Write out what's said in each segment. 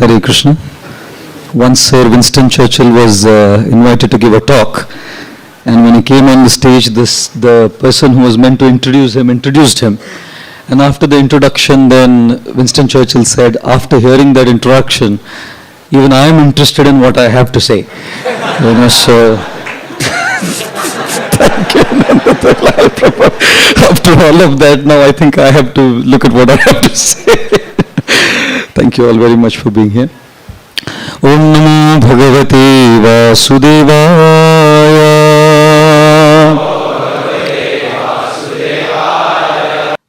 Hare Krishna. Once Sir Winston Churchill was invited to give a talk, and when he came on the stage, the person who was meant to introduce him introduced him. And after the introduction, then Winston Churchill said, after hearing that introduction, even I am interested in what I have to say. So thank you. After all of that, now I think I have to look at what I have to say. Thank you all very much for being here. Om Namo Bhagavate Vasudevaya.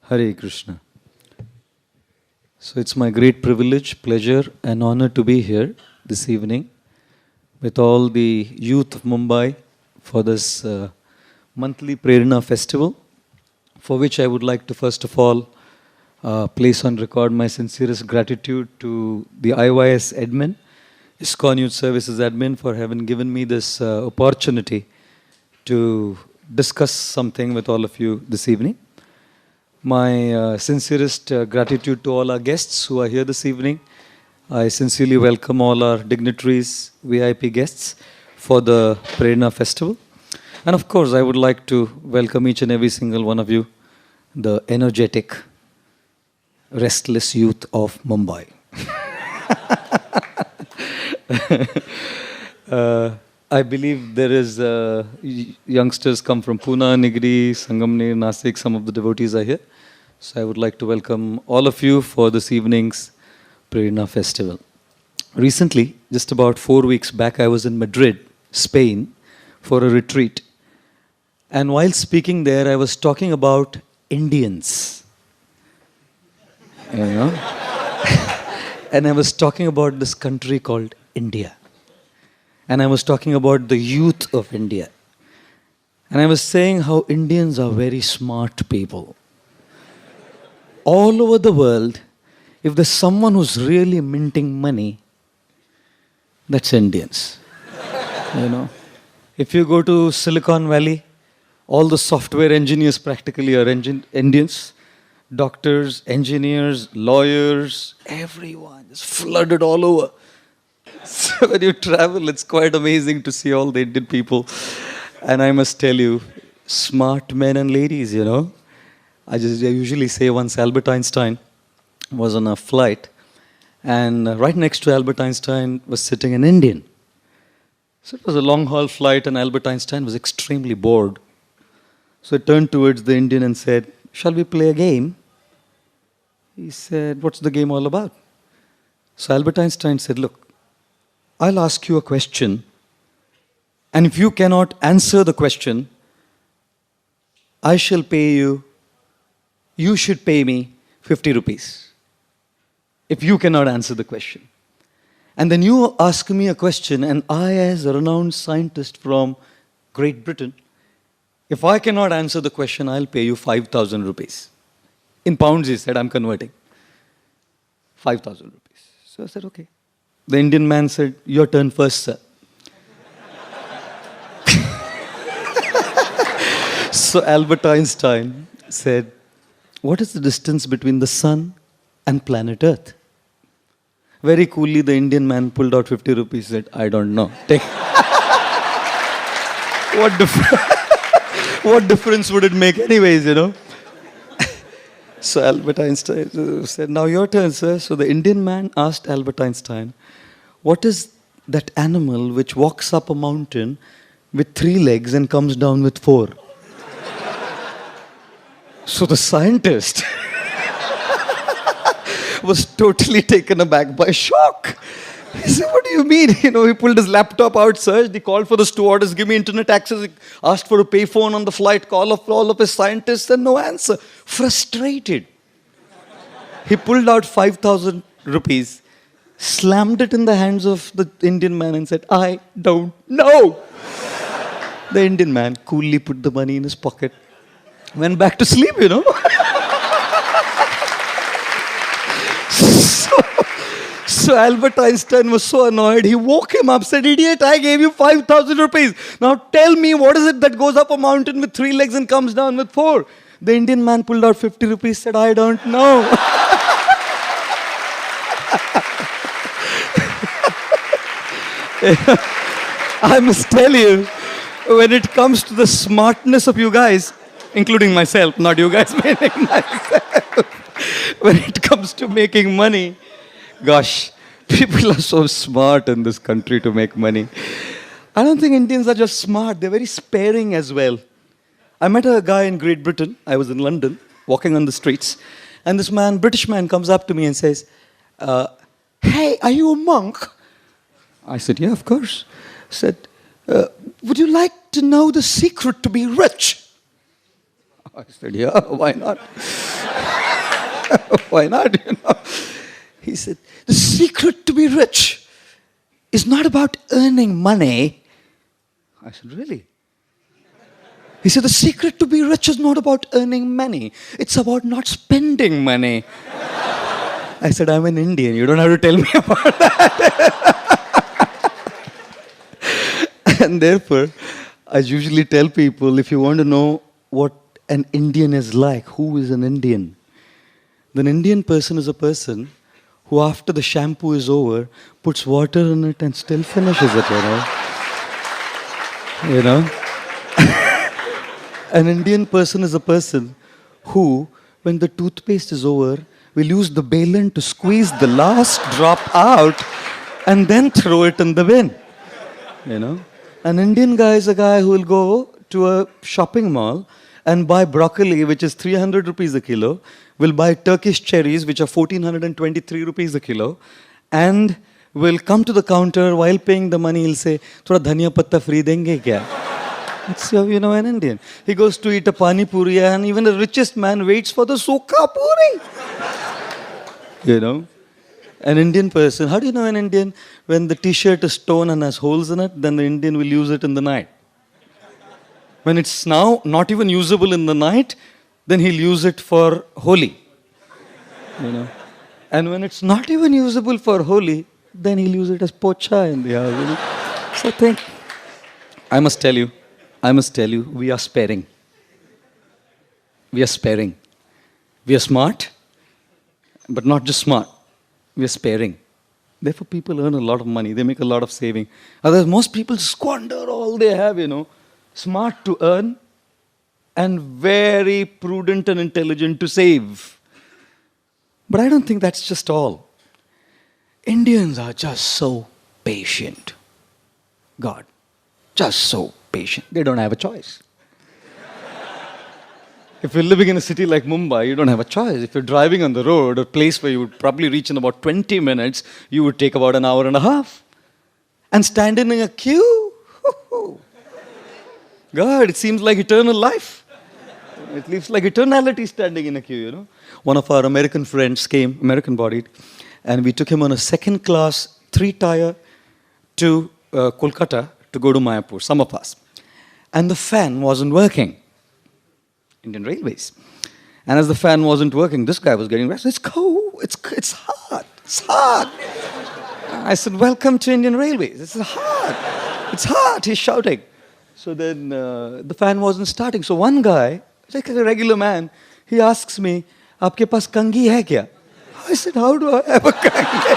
Hare Krishna. So it's my great privilege, pleasure and honor to be here this evening with all the youth of Mumbai for this monthly Prerna festival, for which I would like to first of all place on record my sincerest gratitude to the IYS admin, ISKCON Youth Services admin, for having given me this opportunity to discuss something with all of you this evening. My sincerest gratitude to all our guests who are here this evening. I sincerely welcome all our dignitaries, VIP guests for the Prerna festival. And of course, I would like to welcome each and every single one of you, the energetic, restless youth of Mumbai. I believe there is youngsters come from Pune, Nigri, Sangamner, Nasik. Some of the devotees are here. So I would like to welcome all of you for this evening's Prerna festival. Recently, just about 4 weeks back, I was in Madrid, Spain, for a retreat. And while speaking there, I was talking about Indians. And I was talking about this country called India. And I was talking about the youth of India. And I was saying how Indians are very smart people. All over the world, if there's someone who's really minting money, that's Indians. If you go to Silicon Valley, all the software engineers practically are Indians. Doctors, engineers, lawyers, everyone is flooded all over. So when you travel, it's quite amazing to see all the Indian people. And I must tell you, smart men and ladies, I usually say once Albert Einstein was on a flight, and right next to Albert Einstein was sitting an Indian. So it was a long-haul flight, and Albert Einstein was extremely bored. So he turned towards the Indian and said, "Shall we play a game?" He said, "What's the game all about?" So Albert Einstein said, "Look, I'll ask you a question, and if you cannot answer the question, I shall pay you, you should pay me 50 rupees. If you cannot answer the question. And then you ask me a question, and I, as a renowned scientist from Great Britain, if I cannot answer the question, I'll pay you 5,000 rupees. In pounds, he said, I'm converting. 5,000 rupees. So I said, okay. The Indian man said, your turn first, sir. So Albert Einstein said, what is the distance between the sun and planet Earth? Very coolly, the Indian man pulled out 50 rupees and said, I don't know. Take. What difference would it make anyways, So Albert Einstein said, now your turn, sir. So the Indian man asked Albert Einstein, what is that animal which walks up a mountain with 3 legs and comes down with 4? So the scientist was totally taken aback by shock. He said, what do you mean? He pulled his laptop out, searched, he called for the stewardess, give me internet access, he asked for a payphone on the flight, call of all of his scientists, and no answer. Frustrated. He pulled out 5,000 rupees, slammed it in the hands of the Indian man and said, I don't know. The Indian man coolly put the money in his pocket, went back to sleep, So Albert Einstein was so annoyed, he woke him up, said, idiot, I gave you 5,000 rupees. Now tell me, what is it that goes up a mountain with 3 legs and comes down with 4? The Indian man pulled out 50 rupees, said, I don't know. I must tell you, when it comes to the smartness of you guys, including myself, not you guys, meaning myself, when it comes to making money, gosh, people are so smart in this country to make money. I don't think Indians are just smart, they're very sparing as well. I met a guy in Great Britain, I was in London, walking on the streets, and this man, British man, comes up to me and says, hey, are you a monk? I said, yeah, of course. I said, would you like to know the secret to be rich? I said, yeah, why not? Why not, you know? He said, the secret to be rich is not about earning money. I said, really? He said, the secret to be rich is not about earning money. It's about not spending money. I said, I'm an Indian. You don't have to tell me about that. And therefore, I usually tell people, if you want to know what an Indian is like, who is an Indian? An Indian person is a person who, after the shampoo is over, puts water in it and still finishes it, you know? You know? An Indian person is a person who, when the toothpaste is over, will use the balan to squeeze the last drop out and then throw it in the bin. You know? An Indian guy is a guy who will go to a shopping mall and buy broccoli, which is 300 rupees a kilo, will buy Turkish cherries, which are 1423 rupees a kilo, and will come to the counter while paying the money, he'll say, thoda dhania patta free denge kya? That's how you know an Indian. He goes to eat a pani puri, and even the richest man waits for the sukha puri. You know? An Indian person, how do you know an Indian? When the t-shirt is torn and has holes in it, then the Indian will use it in the night. When it's now not even usable in the night, then he'll use it for Holi. You know? And when it's not even usable for Holi, then he'll use it as pocha in the house. You know? So think, I must tell you, we are sparing. We are sparing. We are smart, but not just smart. We are sparing. Therefore, people earn a lot of money. They make a lot of saving. Otherwise, most people squander all they have, you know. Smart to earn and very prudent and intelligent to save. But I don't think that's just all. Indians are just so patient. God, just so patient. They don't have a choice. If you're living in a city like Mumbai, you don't have a choice. If you're driving on the road, a place where you would probably reach in about 20 minutes, you would take about an hour and a half. And stand in a queue? God, it seems like eternal life. It seems like eternality standing in a queue, you know. One of our American friends came, American-bodied, and we took him on a second-class 3-tier to Kolkata to go to Mayapur, some of us. And the fan wasn't working. Indian Railways. And as the fan wasn't working, this guy was getting restless. It's cold. It's hot. It's hot. I said, welcome to Indian Railways. It's hot. It's hot. He's shouting. So then the fan wasn't starting. So one guy, like a regular man, he asks me, "Aapke paas kangi hai kya?" I said, how do I have a kangi?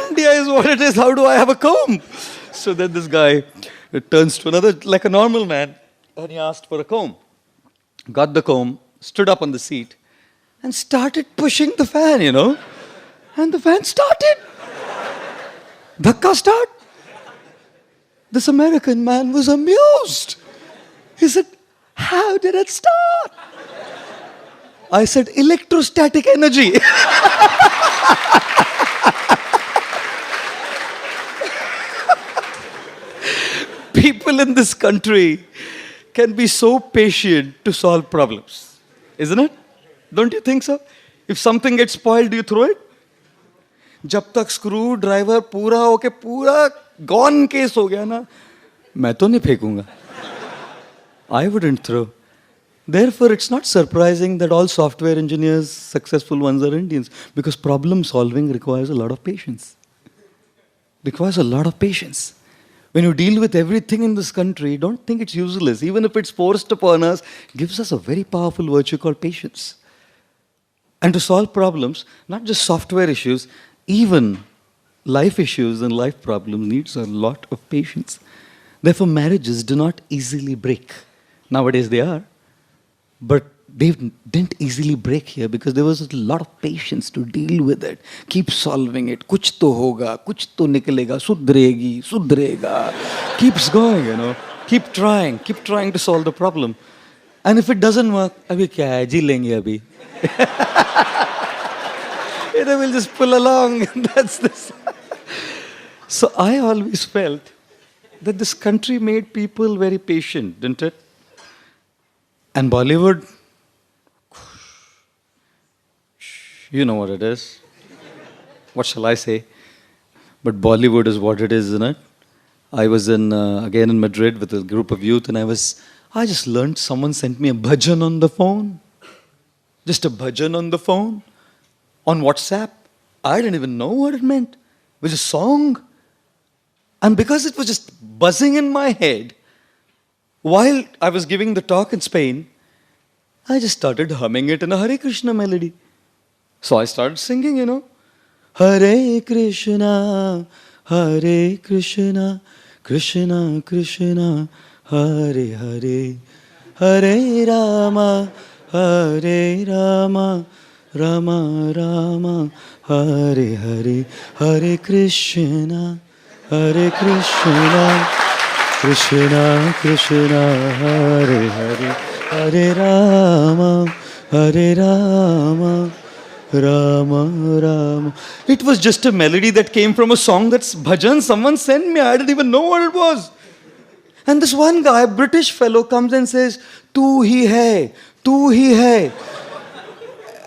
India is what it is. How do I have a comb? So then this guy turns to another, like a normal man, and he asked for a comb. Got the comb, stood up on the seat, and started pushing the fan, you know. And the fan started. Dhakka start. This American man was amused. He said, how did it start? I said, electrostatic energy. People in this country can be so patient to solve problems. Isn't it? Don't you think so? If something gets spoiled, do you throw it? जब तक screw driver पूरा होके पूरा gone case हो गया ना, मैं तो नहीं फेंकूंगा. I wouldn't throw. Therefore, it's not surprising that all software engineers, successful ones, are Indians, because problem solving requires a lot of patience. Requires a lot of patience. When you deal with everything in this country, don't think it's useless. Even if it's forced upon us, gives us a very powerful virtue called patience. And to solve problems, not just software issues, even life issues and life problems needs a lot of patience. Therefore, marriages do not easily break. Nowadays they are, but they didn't easily break here because there was a lot of patience to deal with it. Keep solving it. Kuch to hoga, kuch to nikalega, sudregi, sudrega. Keeps going, Keep trying to solve the problem. And if it doesn't work, abhi kya hai, ji lenge abhi. We'll just pull along. That's this. So I always felt that this country made people very patient, didn't it? And Bollywood, you know what it is. What shall I say? But Bollywood is what it is, isn't it? I was again in Madrid with a group of youth, and I just learned someone sent me a bhajan on the phone. Just a bhajan on the phone, on WhatsApp. I didn't even know what it meant. It was a song. And because it was just buzzing in my head, while I was giving the talk in Spain, I just started humming it in a Hare Krishna melody. So I started singing, Hare Krishna, Hare Krishna, Krishna Krishna, Hare Hare, Hare Rama, Hare Rama, Rama Rama, Hare Hare, Hare Krishna, Hare Krishna, Krishna Krishna, Hare Hare, Hare Rama, Hare Rama, Rama Rama. It was just a melody that came from a song that's bhajan someone sent me. I didn't even know what it was. And this one guy, a British fellow, comes and says, Tu hi hai, tu hi hai.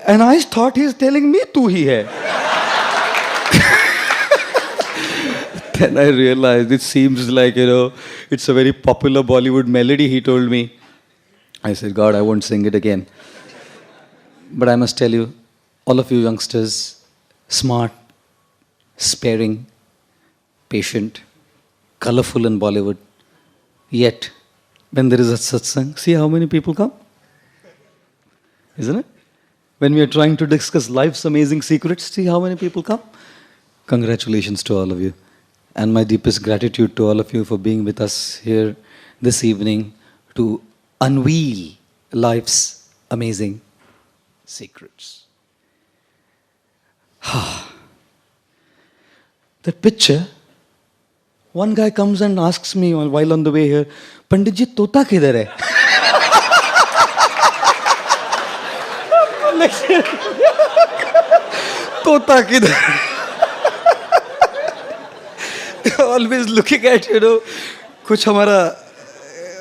And I thought he's telling me tu hi hai. Then I realized it seems like, it's a very popular Bollywood melody, he told me. I said, God, I won't sing it again. But I must tell you, all of you youngsters, smart, sparing, patient, colorful in Bollywood. Yet, when there is a satsang, see how many people come? Isn't it? When we are trying to discuss life's amazing secrets, see how many people come? Congratulations to all of you. And my deepest gratitude to all of you for being with us here this evening to unveil life's amazing secrets. The picture, one guy comes and asks me while on the way here, Pandit ji, tota kidhar hai? Tota kidhar? Always looking at, कुछ हमारा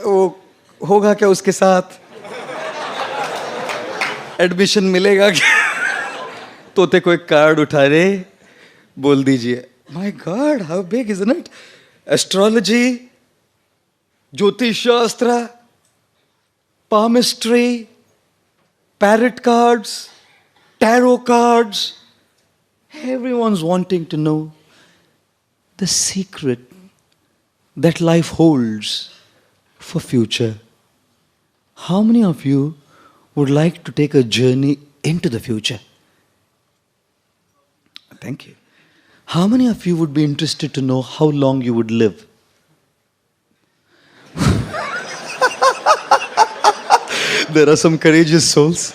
वो होगा क्या उसके साथ? Admission मिलेगा क्या? तोते को एक कार्ड उठा रे, बोल दीजिए. My God, how big, isn't it? Astrology, Jyotish Shastra, palmistry, tarot cards, tarot cards. Everyone's wanting to know the secret that life holds for future. How many of you would like to take a journey into the future? Thank you. How many of you would be interested to know how long you would live? There are some courageous souls.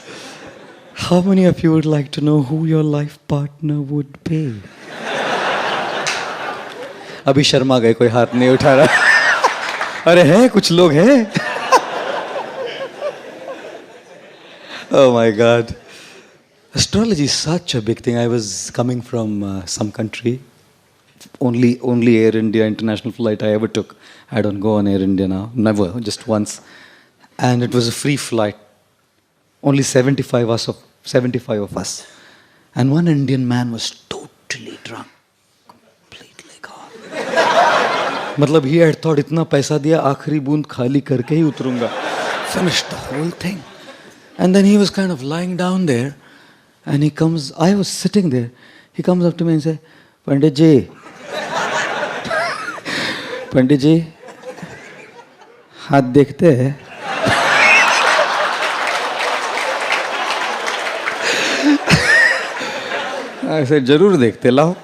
How many of you would like to know who your life partner would be? अभी शर्मा गए, कोई हाथ नहीं उठा रहा. अरे हैं कुछ लोग हैं. Oh my God. Astrology is such a big thing. I was coming from some country. Only Air India international flight I ever took. I don't go on Air India now. Never, just once. And it was a free flight. Only 75 of us. And one Indian man was totally drunk. Completely gone. मतलब he had thought इतना पैसा दिया आखिरी बूंद खाली करके ही उतरूंगा. Finished the whole thing. And then he was kind of lying down there. And he comes, I was sitting there. He comes up to me and says, Pandit ji, Pandit ji, हाथ देखते हैं? I said, जरूर देखते लाओ.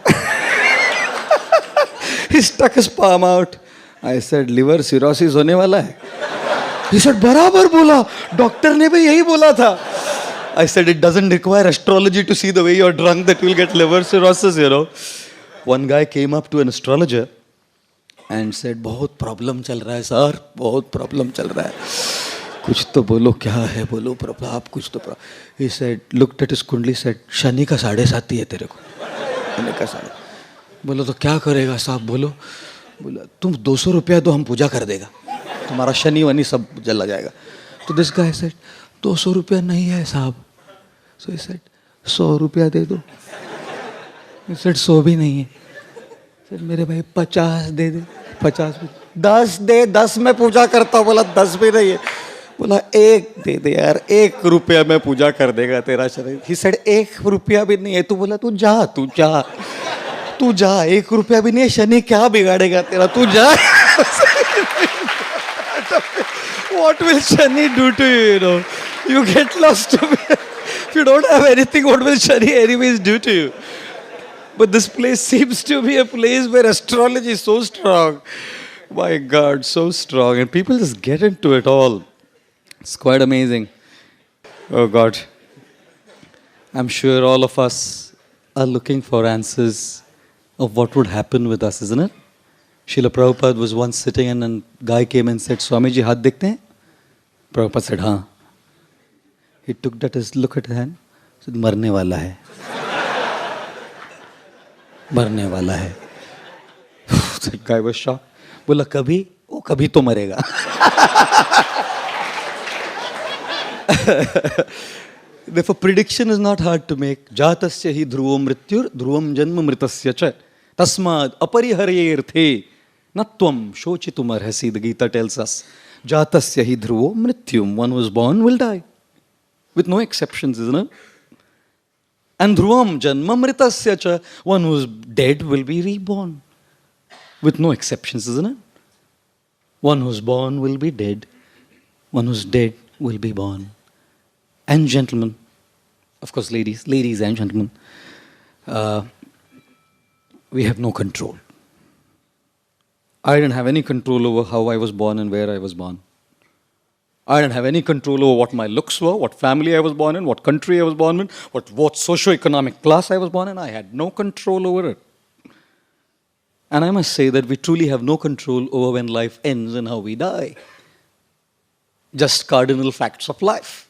He stuck his palm out. I said, liver cirrhosis होने वाला है. He said, बराबर बोला. डॉक्टर ने भी यही बोला था. I said, it doesn't require astrology to see the way you're drunk that you'll get liver cirrhosis, you know. One guy came up to an astrologer and said, बहुत problem चल रहा है सर, बहुत प्रॉब्लम चल रहा है. कुछ तो बोलो, क्या है बोलो प्रॉब्लम, आप कुछ तो. He said, looked at his कुंडली, said, शनि का 7.5 है तेरे को. शनि का 7.5. बोलो तो क्या करेगा साहब, बोलो. बोला तुम 200 रुपया दो, हम पूजा कर देगा, तुम्हारा शनि वनी सब जला जाएगा. तो दिस गाय सेड 200 रुपया नहीं है साहब. सो ही सेड 100 रुपया दे दो. ही सेड 100 भी नहीं है. सर मेरे भाई 50 दे दे. 50 10 दे, 10 में पूजा करता हूँ. बोला 10 भी नहीं है. बोला 1 दे दे यार, 1 रुपया में पूजा कर देगा तेरा शरीर. ही सेड 1 रुपया भी नहीं है. तू बोला तू जा, तू जा, तू जा, 1 रुपया भी नहीं है, शनि क्या बिगाड़ेगा तेरा, तू जा. What will Shani do to you, you know? You get lost to me. If you don't have anything, what will Shani anyways do to you? But this place seems to be a place where astrology is so strong. My God, so strong. And people just get into it all. It's quite amazing. Oh God. I'm sure all of us are looking for answers of what would happen with us, isn't it? Srila Prabhupada was once sitting and a guy came and said, Swamiji, हाथ देखते हैं? Prabhupada said, हाँ. He took that as look at his hand, said, मरने वाला है. मरने वाला है. The guy was shocked. बोला कभी? वो कभी तो मरेगा. Therefore, prediction is not hard to make. जातस्य हि ध्रुवो मृत्युर ध्रुवम जन्म मृतस्य च तस्माद् अपरिहर्येऽर्थे न त्वं शोचितुमर्हसि. The Gita tells us, जातस्य हि ध्रुवो मृत्युम. One who is born will die, with no exceptions, isn't it? And ध्रुवम जन्म मृतस्य च. One who is dead will be reborn, with no exceptions, isn't it? One who is born will be dead. One who is dead will be born. And gentlemen, of course ladies and gentlemen, we have no control. I didn't have any control over how I was born and where I was born. I didn't have any control over what my looks were, what family I was born in, what country I was born in, what socio-economic class I was born in. I had no control over it. And I must say that we truly have no control over when life ends and how we die. Just cardinal facts of life.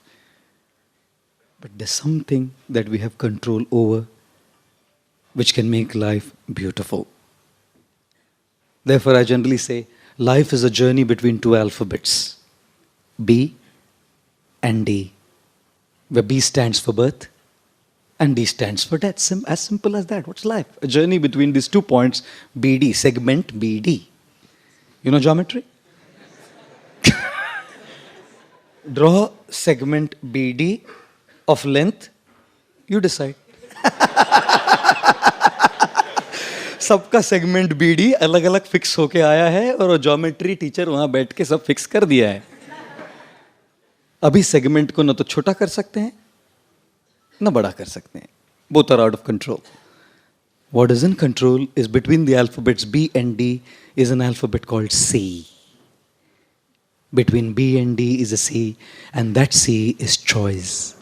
But there's something that we have control over which can make life beautiful. Therefore, I generally say, life is a journey between 2 alphabets, B and D, where B stands for birth and D stands for death. As simple as that. What's life? A journey between these 2 points, BD, segment BD. You know geometry? Draw segment BD of length, you decide. सबका segment BD अलग अलग fix होके आया है और geometry teacher वहां बैठ के सब फिक्स कर दिया है. अभी सेगमेंट को न तो छोटा कर सकते हैं न बड़ा कर सकते हैं. Both are out of control. What is in control is between the alphabets B and D is an alphabet called C. Between B and D is a C, and that C is choice.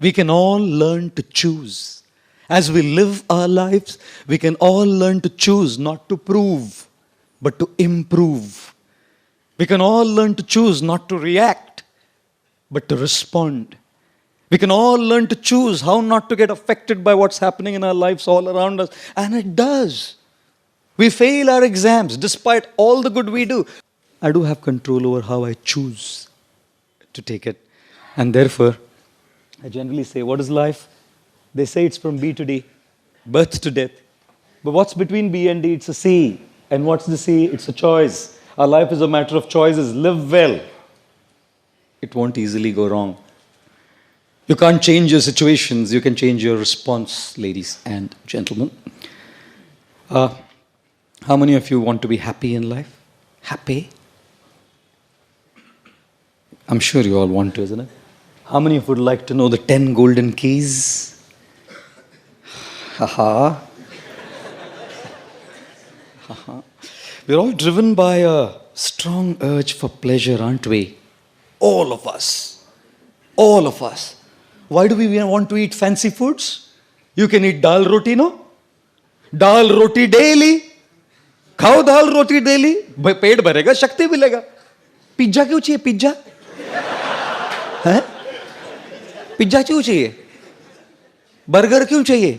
We can all learn to choose. As we live our lives, we can all learn to choose not to prove, but to improve. We can all learn to choose not to react, but to respond. We can all learn to choose how not to get affected by what's happening in our lives all around us. And it does. We fail our exams despite all the good we do. I do have control over how I choose to take it. And therefore, I generally say, what is life? They say it's from B to D, birth to death. But what's between B and D? It's a C. And what's the C? It's a choice. Our life is a matter of choices. Live well. It won't easily go wrong. You can't change your situations. You can change your response, ladies and gentlemen. How many of you want to be happy in life? Happy? I'm sure you all want to, isn't it? How many of you would like to know the 10 golden keys? Haha. We're all driven by a strong urge for pleasure, aren't we? All of us. All of us. Why do we want to eat fancy foods? You can eat dal roti, no? Dal roti daily. खाओ दाल रोटी daily, पेट भरेगा, शक्ति मिलेगा. Pizza क्यों चाहिए? Pizza है? Pizza क्यों चाहिए? Burger क्यों चाहिए?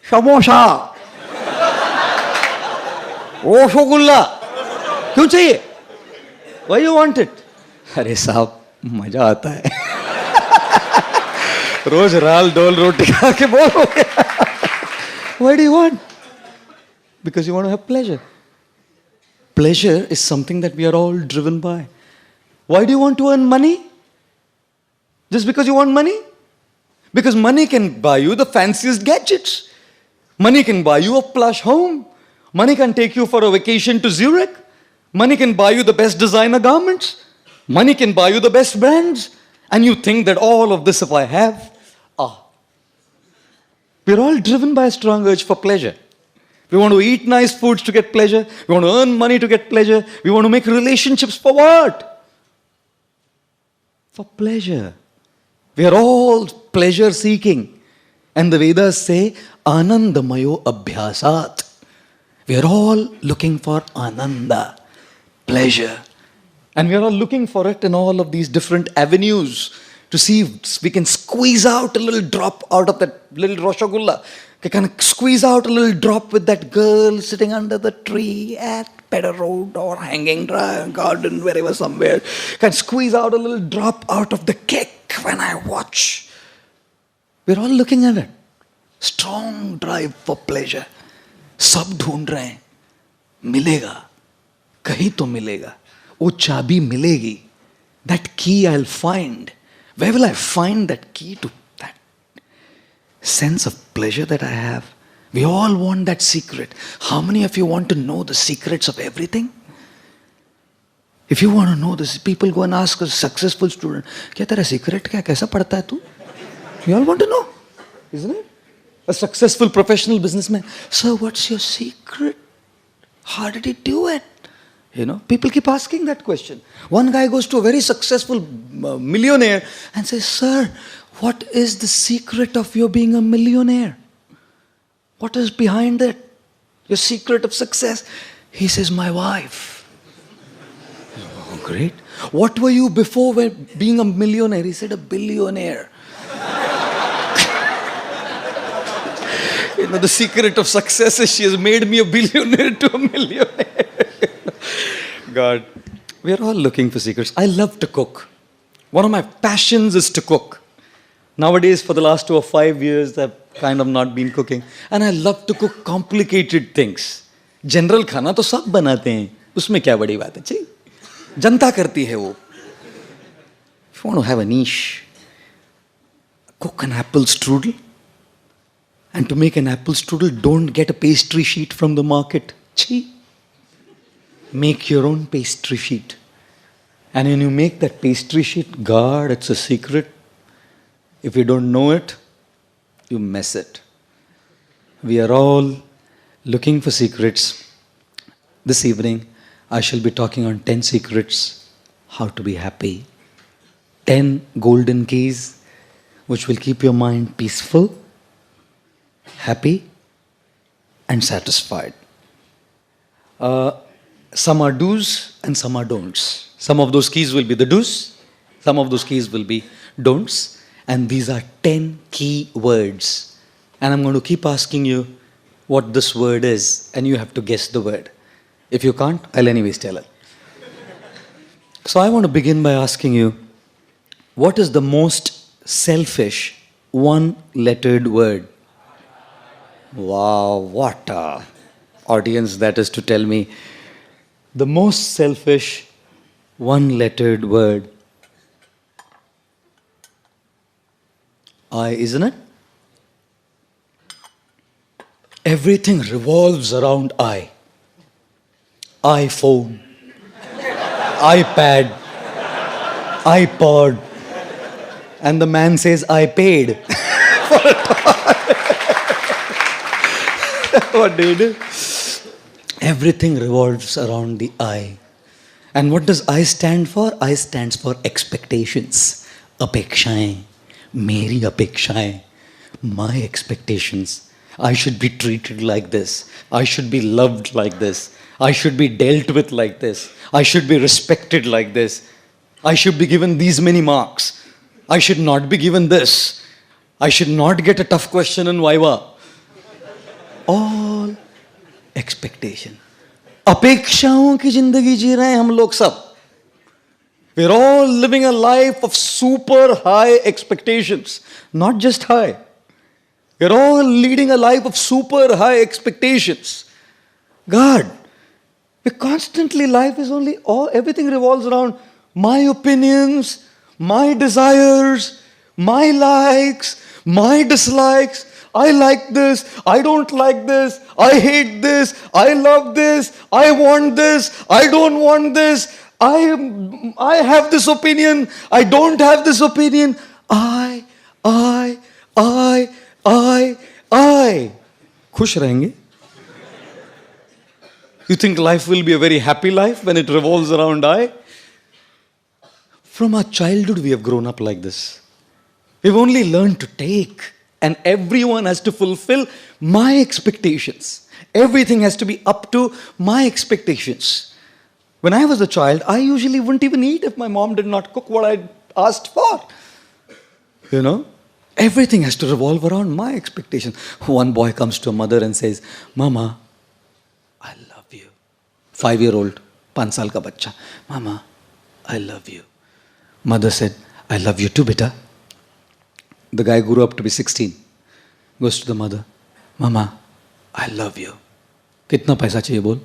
समोसा, रसगुल्ला क्यों चाहिए? Why you want it? अरे साहब मजा आता है. रोज राल डोल रोटी खा के बोर हो गया. Why do you want? Because you want to have pleasure. Pleasure is something that we are all driven by. Why do you want to earn money? Just because you want money? Because money can buy you the fanciest gadgets. Money can buy you a plush home. Money can take you for a vacation to Zurich. Money can buy you the best designer garments. Money can buy you the best brands. And you think that all of this if I have, we're all driven by a strong urge for pleasure. We want to eat nice foods to get pleasure. We want to earn money to get pleasure. We want to make relationships for what? For pleasure. We are all pleasure seeking. And the Vedas say, Anandamayo Abhyasat. We are all looking for Ananda, pleasure. And we are all looking for it in all of these different avenues to see if we can squeeze out a little drop out of that little Rasgulla. We can squeeze out a little drop with that girl sitting under the tree at Pedder Road or Hanging Garden, wherever somewhere. Can squeeze out a little drop out of the cake when I watch. We're all looking at it. Strong drive for pleasure. सब ढूंढ रहे हैं. मिलेगा. कहीं तो मिलेगा. वो चाबी मिलेगी. That key I'll find. Where will I find that key to that sense of pleasure that I have? We all want that secret. How many of you want to know the secrets of everything? If you want to know this, people go and ask a successful student, क्या तेरा secret क्या? कैसा पढ़ता है तू? You all want to know, isn't it? A successful professional businessman, sir, what's your secret? How did he do it? You know, people keep asking that question. One guy goes to a very successful millionaire and says, sir, what is the secret of your being a millionaire? What is behind it? Your secret of success? He says, my wife. Oh, great. What were you before being a millionaire? He said, a billionaire. You know, the secret of success is she has made me a billionaire to a millionaire. God, we are all looking for secrets. I love to cook. One of my passions is to cook. Nowadays, for the last 4 or 5 years, I've kind of not been cooking. And I love to cook complicated things. General खाना तो सब बनाते हैं. उसमें क्या बड़ी बात है? चाहिए. जनता करती है वो. If you want to have a niche, cook an apple strudel. And to make an apple strudel, don't get a pastry sheet from the market. Chhi. Make your own pastry sheet. And when you make that pastry sheet, God, it's a secret. If you don't know it, you mess it. We are all looking for secrets. This evening, I shall be talking on 10 secrets, how to be happy. 10 golden keys, which will keep your mind peaceful, happy, and satisfied. Some are do's and some are don'ts. Some of those keys will be the do's, some of those keys will be don'ts, and these are 10 key words. And I'm going to keep asking you what this word is, and you have to guess the word. If you can't, I'll anyways tell it. So I want to begin by asking you, what is the most selfish one-lettered word? Wow, what a audience that is to tell me. The most selfish one-lettered word. I, isn't it? Everything revolves around I. iPhone, iPad, iPod. And the man says, I paid for it all. What do you do? Everything revolves around the I. And what does I stand for? I stands for expectations. Apekshaएं. Meri apekshaएं. My expectations. I should be treated like this. I should be loved like this. I should be dealt with like this. I should be respected like this. I should be given these many marks. I should not be given this. I should not get a tough question in Viva. All expectation. अपेक्षाओं की जिंदगी जी रहे हैं हम लोग सब. We're all living a life of super high expectations. Not just high. We're all leading a life of super high expectations. God, we constantly, life is only, everything revolves around my opinions, my desires, my likes, my dislikes. I like this, I don't like this, I hate this, I love this, I want this, I don't want this, I have this opinion, I don't have this opinion. I. खुश रहेंगे? You think life will be a very happy life when it revolves around I? From our childhood we have grown up like this. We've only learned to take. And everyone has to fulfill my expectations. Everything has to be up to my expectations. When I was a child, I usually wouldn't even eat if my mom did not cook what I asked for. You know? Everything has to revolve around my expectations. One boy comes to a mother and says, Mama, I love you. 5-year-old, 5 saal ka bachcha. Mama, I love you. Mother said, I love you too, beta. The guy grew up to be 16. Goes to the mother. Mama, I love you. Kitna paisa chahiye bol?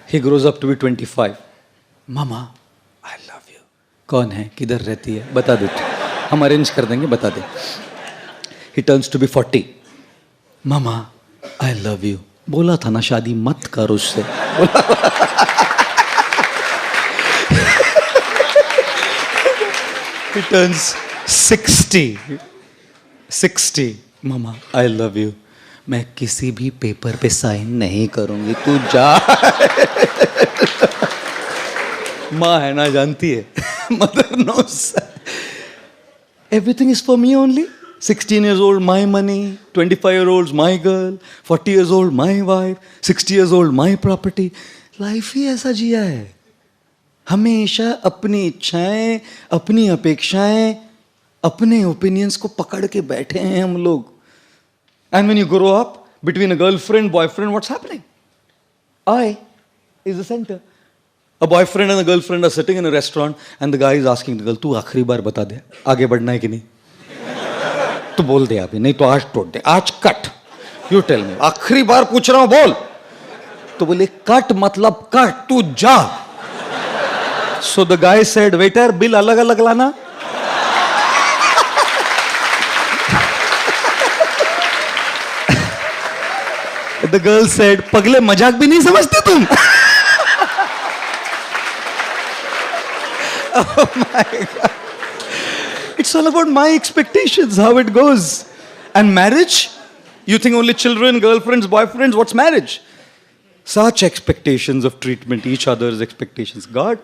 He grows up to be 25. Mama, I love you. कौन है? किधर रहती है? बता दे तू. हम arrange कर देंगे, बता दे. He turns to be 40. Mama, I love you. बोला था ना शादी मत कर उससे. He turns 60. Mama, I love you. मैं किसी भी पेपर पे साइन नहीं करूंगी, तू जा. माँ है ना, जानती है. Mother knows. Everything is for me only. 16 years old, my money. 25-year-olds, my girl. 40 years old, my wife. 60 years old, my property. Life ही ऐसा जिया है. हमेशा अपनी इच्छाएं, अपनी अपेक्षाएं, अपने ओपिनियंस को पकड़ के बैठे हैं हम लोग. And when you grow up, between a girlfriend, boyfriend, what's happening? I is the center. A boyfriend and a girlfriend are sitting in a restaurant and the guy is asking the girl, तू आखिरी बार बता दे, आगे बढ़ना है कि नहीं? तू बोल दे अभी, नहीं तो आज तोड़ दे, आज कट. You tell me, आखिरी बार पूछ रहा हूँ, बोल. तो बोले कट मतलब कट, तू जा. So the guy said, waiter, bill अलग अलग लाना. The girl said, पगले मजाक भी नहीं समझते तुम. Oh my God. It's all about my expectations, how it goes. And marriage? You think only children, girlfriends, boyfriends? What's marriage? Such expectations of treatment, each other's expectations. God.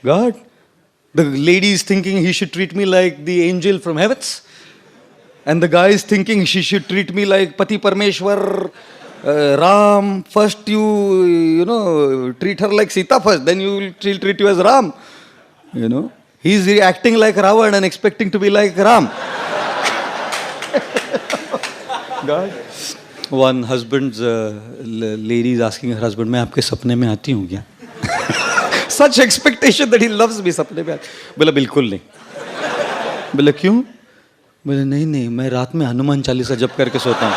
The lady is thinking he should treat me like the angel from heavens. And the guy is thinking she should treat me like Pati Parmeshwar, Ram. First you treat her like Sita first, then she'll treat you as Ram. You know, he's acting like Ravan and expecting to be like Ram. God. One husband's lady is asking her husband, मैं आपके सपने में आती हूँ क्या? Such expectation that he loves me. सपने में बोला बिल्कुल नहीं. बोला क्यों? बोले नहीं मैं रात में हनुमान चालीसा जप करके सोता हूँ.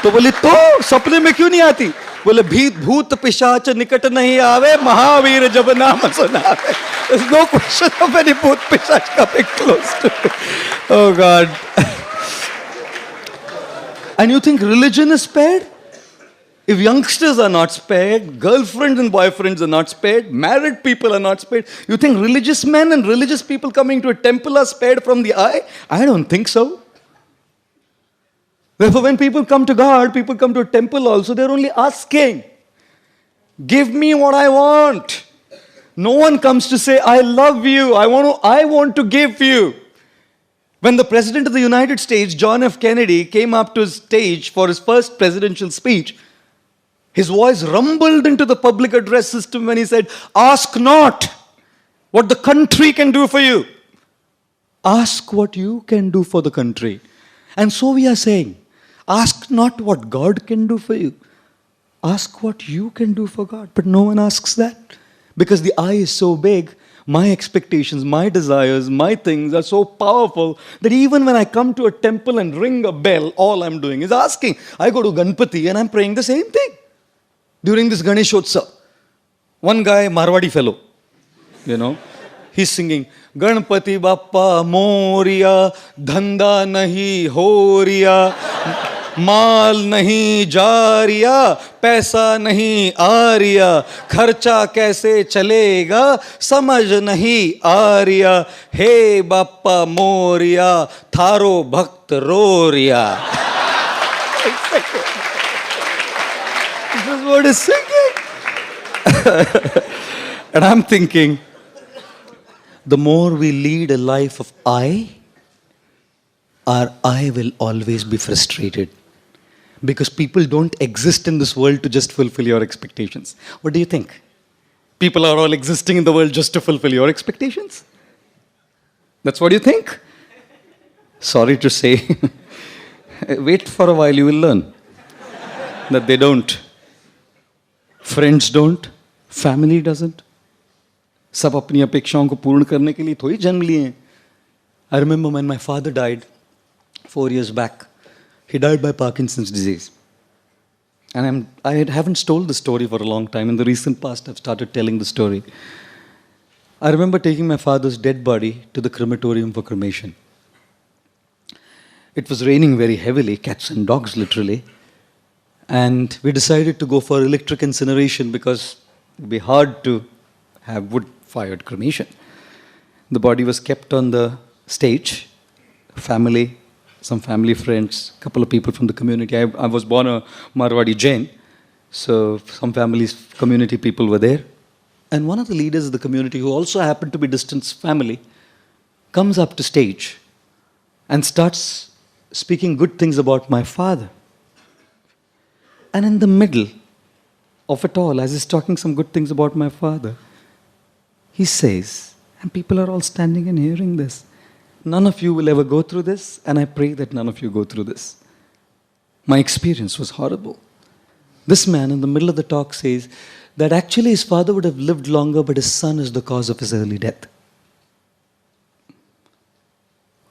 तो बोली तो सपने में क्यों नहीं आती? बोले भूत पिशाच निकट नहीं आवे, महावीर जब नाम सुनावे. There's no question of any bhoot pishach coming close to it. Oh God. And you think religion is spared? If youngsters are not spared, girlfriends and boyfriends are not spared, married people are not spared, you think religious men and religious people coming to a temple are spared from the eye? I don't think so. Therefore, when people come to God, people come to a temple also, they're only asking, give me what I want. No one comes to say, I love you, I want to give you. When the President of the United States, John F. Kennedy, came up to his stage for his first presidential speech, his voice rumbled into the public address system when he said, ask not what the country can do for you. Ask what you can do for the country. And so we are saying, ask not what God can do for you. Ask what you can do for God. But no one asks that. Because the I is so big, my expectations, my desires, my things are so powerful that even when I come to a temple and ring a bell, all I'm doing is asking. I go to Ganpati and I'm praying the same thing. During this Ganeshotsav, one guy, Marwadi fellow, he's singing, Ganpati Bappa Moria, Dhanda Nahi Horiya, माल नहीं जा रिया, पैसा नहीं आ रिया, खर्चा कैसे चलेगा समझ नहीं आ रिया, हे बाप्पा मोरिया, थारो भक्त रो रिया. This is what he's singing. And I'm thinking, the more we lead a life of our I will always be frustrated. Because people don't exist in this world to just fulfill your expectations. What do you think? People are all existing in the world just to fulfill your expectations? That's what you think? Sorry to say. Wait for a while, you will learn that they don't. Friends don't. Family doesn't. सब अपनी अपेक्षाओं को पूर्ण करने के लिए थोड़ी जन्म लिए हैं. I remember when my father died 4 years back. He died by Parkinson's disease. And I haven't told the story for a long time. In the recent past, I've started telling the story. I remember taking my father's dead body to the crematorium for cremation. It was raining very heavily, cats and dogs literally. And we decided to go for electric incineration because it would be hard to have wood-fired cremation. The body was kept on the stage, family, some family friends, a couple of people from the community. I was born a Marwadi Jain, so some families, community people were there. And one of the leaders of the community, who also happened to be distant family, comes up to stage and starts speaking good things about my father. And in the middle of it all, as he's talking some good things about my father, he says, and people are all standing and hearing this, none of you will ever go through this, and I pray that none of you go through this. My experience was horrible. This man in the middle of the talk says that actually his father would have lived longer, but his son is the cause of his early death.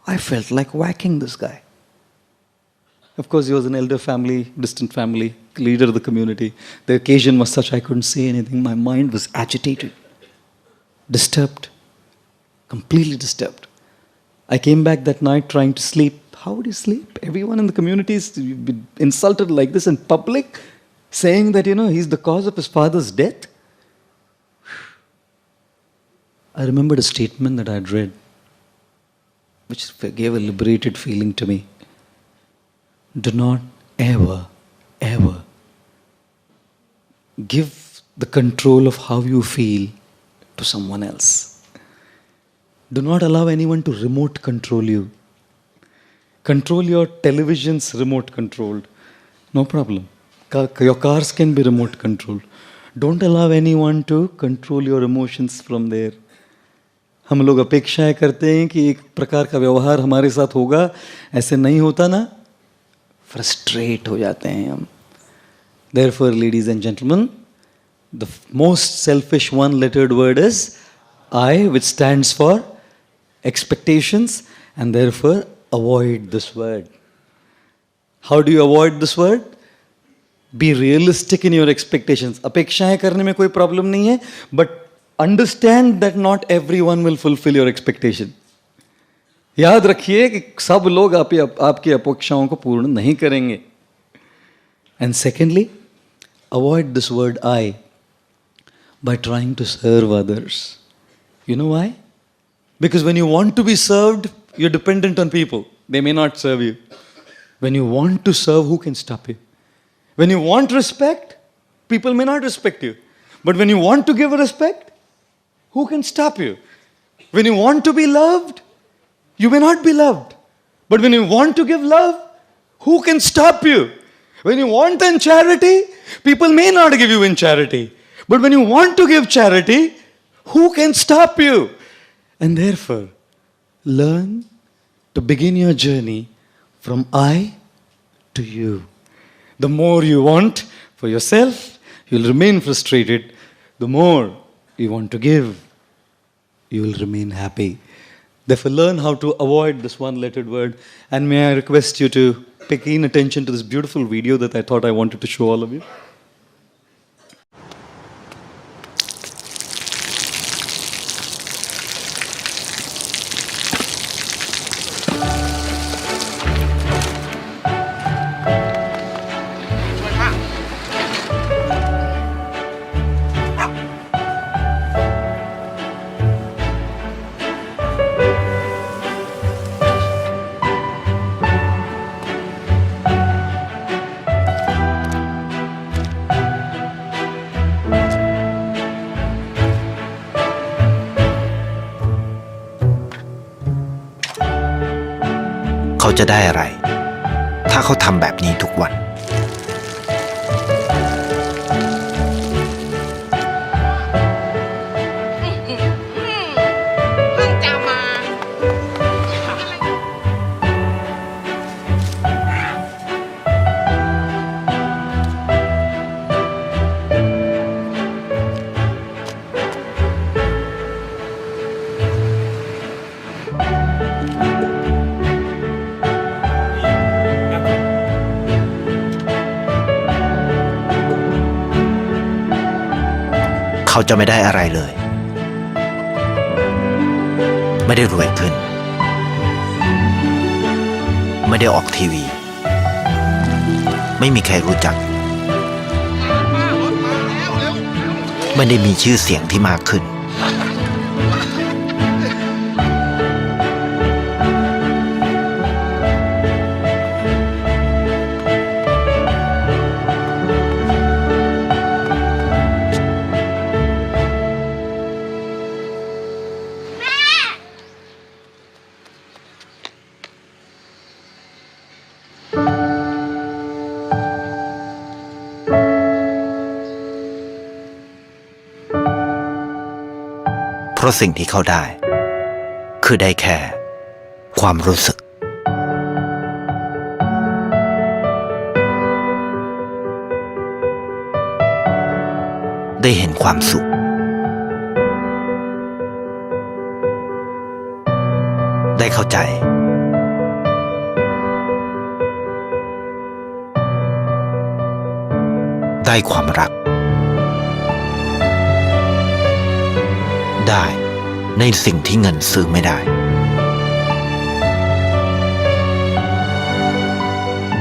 I felt like whacking this guy. Of course, he was an elder family, distant family, leader of the community. The occasion was such I couldn't say anything. My mind was agitated, disturbed, completely disturbed. I came back that night trying to sleep. How would you sleep? Everyone in the community is insulted like this in public, saying that, he's the cause of his father's death. I remembered a statement that I had read, which gave a liberated feeling to me. Do not ever, ever give the control of how you feel to someone else. Do not allow anyone to remote control you. Control your television's remote controlled. No problem. Your cars can be remote controlled. Don't allow anyone to control your emotions from there. हम लोग अपेक्षाएं करते हैं कि एक प्रकार का व्यवहार हमारे साथ होगा, ऐसे नहीं होता ना, फ्रस्ट्रेट हो जाते हैं हम. Therefore, ladies and gentlemen, the most selfish one-lettered word is I, which stands for expectations, and therefore avoid this word. How do you avoid this word? Be realistic in your expectations. अपेक्षाएं करने में कोई problem नहीं है, but understand that not everyone will fulfill your expectation. याद रखिए कि सब लोग आपकी अपेक्षाओं को पूर्ण नहीं करेंगे. And secondly, avoid this word I by trying to serve others. You know why? Because when you want to be served, you're dependent on people. They may not serve you. When you want to serve, who can stop you? When you want respect, people may not respect you. But when you want to give respect, who can stop you? When you want to be loved, you may not be loved. But when you want to give love, who can stop you? When you want in charity, people may not give you in charity. But when you want to give charity, who can stop you? And therefore, learn to begin your journey from I to you. The more you want for yourself, you'll remain frustrated. The more you want to give, you will remain happy. Therefore, learn how to avoid this one-lettered word. And may I request you to pay keen attention to this beautiful video that I thought I wanted to show all of you.เขาจะได้อะไรถ้าเขาทำแบบนี้ทุกวันเขาจะไม่ได้อะไรเลยไม่ได้รวยขึ้นไม่ได้ออกทีวีไม่มีใครรู้จักไม่ได้มีชื่อเสียงที่มากขึ้นเพราะสิ่งที่เขาได้คือได้แค่ความรู้สึกได้เห็นความสุขได้เข้าใจได้ความรักได้ในสิ่งที่เงินซื้อไม่ได้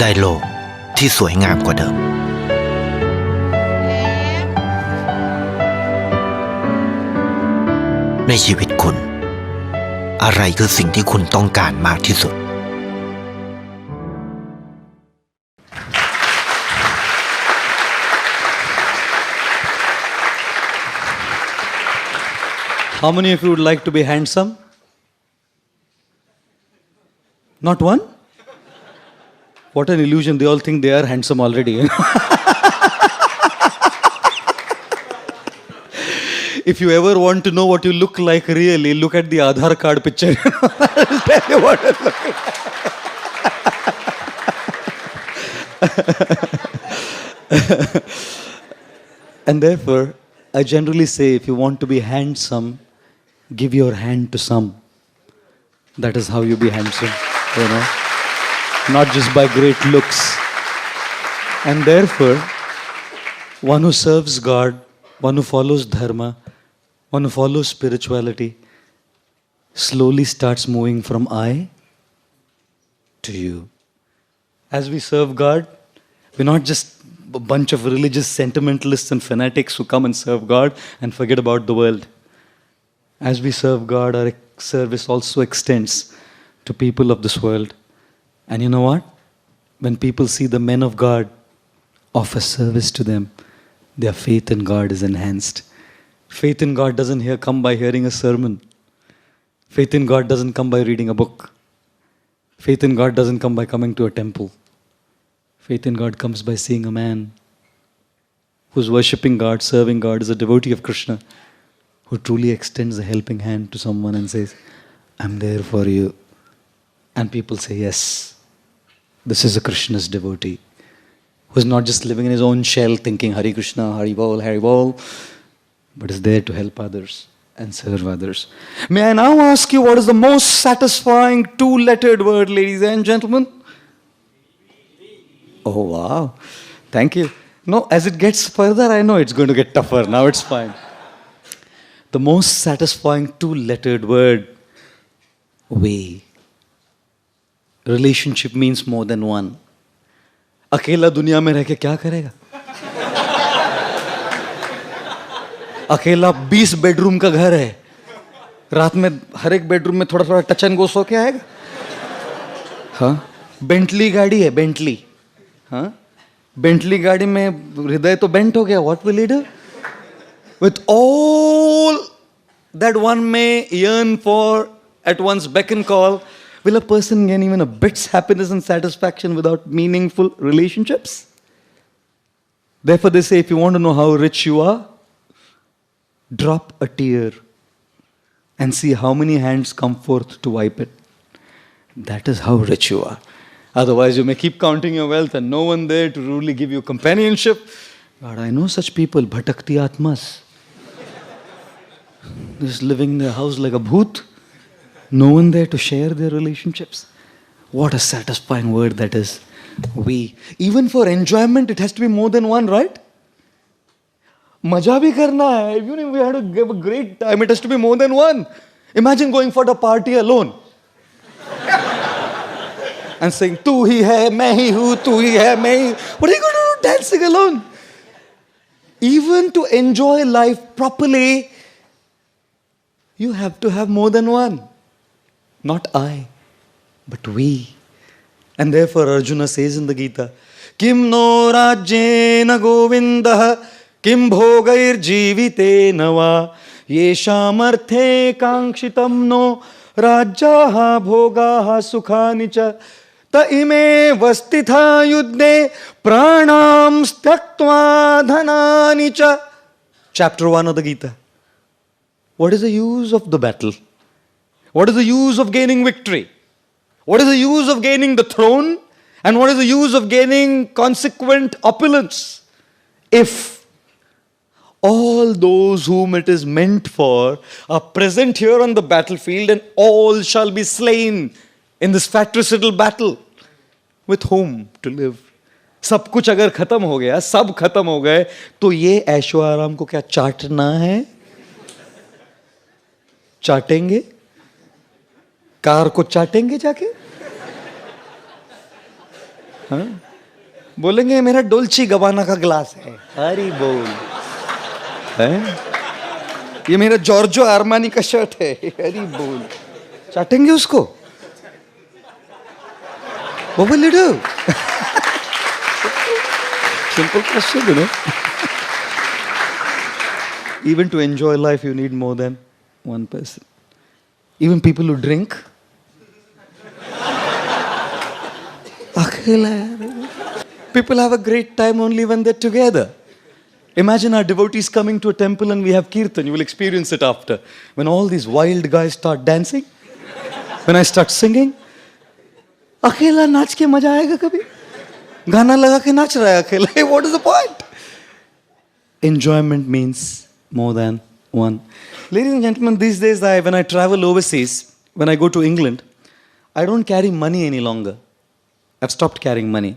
ได้โลกที่สวยงามกว่าเดิมในชีวิตคุณอะไรคือสิ่งที่คุณต้องการมากที่สุดHow many of you would like to be handsome? Not one? What an illusion. They all think they are handsome already. If you ever want to know what you look like really, look at the Aadhaar card picture. I'll tell you what it looks like. And therefore, I generally say if you want to be handsome, give your hand to some. That is how you be handsome, you know. Not just by great looks. And therefore, one who serves God, one who follows dharma, one who follows spirituality, slowly starts moving from I to you. As we serve God, we're not just a bunch of religious sentimentalists and fanatics who come and serve God and forget about the world. As we serve God, our service also extends to people of this world. And you know what? When people see the men of God offer service to them, their faith in God is enhanced. Faith in God doesn't come by hearing a sermon. Faith in God doesn't come by reading a book. Faith in God doesn't come by coming to a temple. Faith in God comes by seeing a man who's worshipping God, serving God, is a devotee of Krishna, who truly extends a helping hand to someone and says, I'm there for you. And people say, yes, this is a Krishna's devotee, who's not just living in his own shell thinking Hare Krishna, Hari Bol, but is there to help others and serve others. May I now ask you, what is the most satisfying two-lettered word, ladies and gentlemen? Oh, wow. Thank you. No, as it gets further, I know it's going to get tougher. Now it's fine. The most satisfying two-lettered word, way. Relationship means more than one. अकेला दुनिया में रह के क्या करेगा? अकेला 20 bedroom का घर है, रात में हर एक बेडरूम में थोड़ा थोड़ा टच एंड गो सो के आएगा? हाँ, बेंटली गाड़ी है, बेंटली. हाँ, बेंटली गाड़ी में हृदय तो बेंट हो गया. What will he do? With all that one may yearn for at one's beck and call, will a person gain even a bit's happiness and satisfaction without meaningful relationships? Therefore they say, if you want to know how rich you are, drop a tear and see how many hands come forth to wipe it. That is how rich you are. Otherwise you may keep counting your wealth and no one there to really give you companionship. God, I know such people, bhatakti atmas. Just living in their house like a bhoot. No one there to share their relationships. What a satisfying word that is. We. Even for enjoyment, it has to be more than one, right? Maja bhi karna hai. Even if we had to give a great time, it has to be more than one. Imagine going for the party alone. And saying, tu hi hai, main hi hu, tu hi hai, main hi. What are you going to do dancing alone? Even to enjoy life properly, you have to have more than one. Not I, but we. And therefore Arjuna says in the Gita, Kim no rajyena govindah, kim bhogair jivite va, yesham arthe kangshitam no rajyaha bhogaha sukhani cha, ta ime vastitha yudne pranam styaktva dhanani cha. Chapter 1 of the Gita. What is the use of the battle? What is the use of gaining victory? What is the use of gaining the throne? And what is the use of gaining consequent opulence? If all those whom it is meant for are present here on the battlefield and all shall be slain in this fratricidal battle, with whom to live? सब कुछ अगर खत्म हो गया, सब खत्म हो गए, तो ये ऐशो आराम को क्या चाटना है? चाटेंगे? कार को चाटेंगे जाके? हाँ? बोलेंगे मेरा डोल्ची गबाना का ग्लास है, हरी बोल है? ये मेरा जॉर्जो आर्मानी का शर्ट है, हरी बोल. चाटेंगे उसको? What will you do? Simple question, you know. Even to enjoy life, you need more than one person. Even people who drink. People have a great time only when they're together. Imagine our devotees coming to a temple and we have kirtan. You will experience it after. When all these wild guys start dancing, when I start singing, अकेला नाच के मजा आएगा कभी? गाना लगा के नाच रहा है अकेला. What is the point? Enjoyment means more than one. Ladies and gentlemen, these days when I travel overseas, when I go to England, I don't carry money any longer. I've stopped carrying money.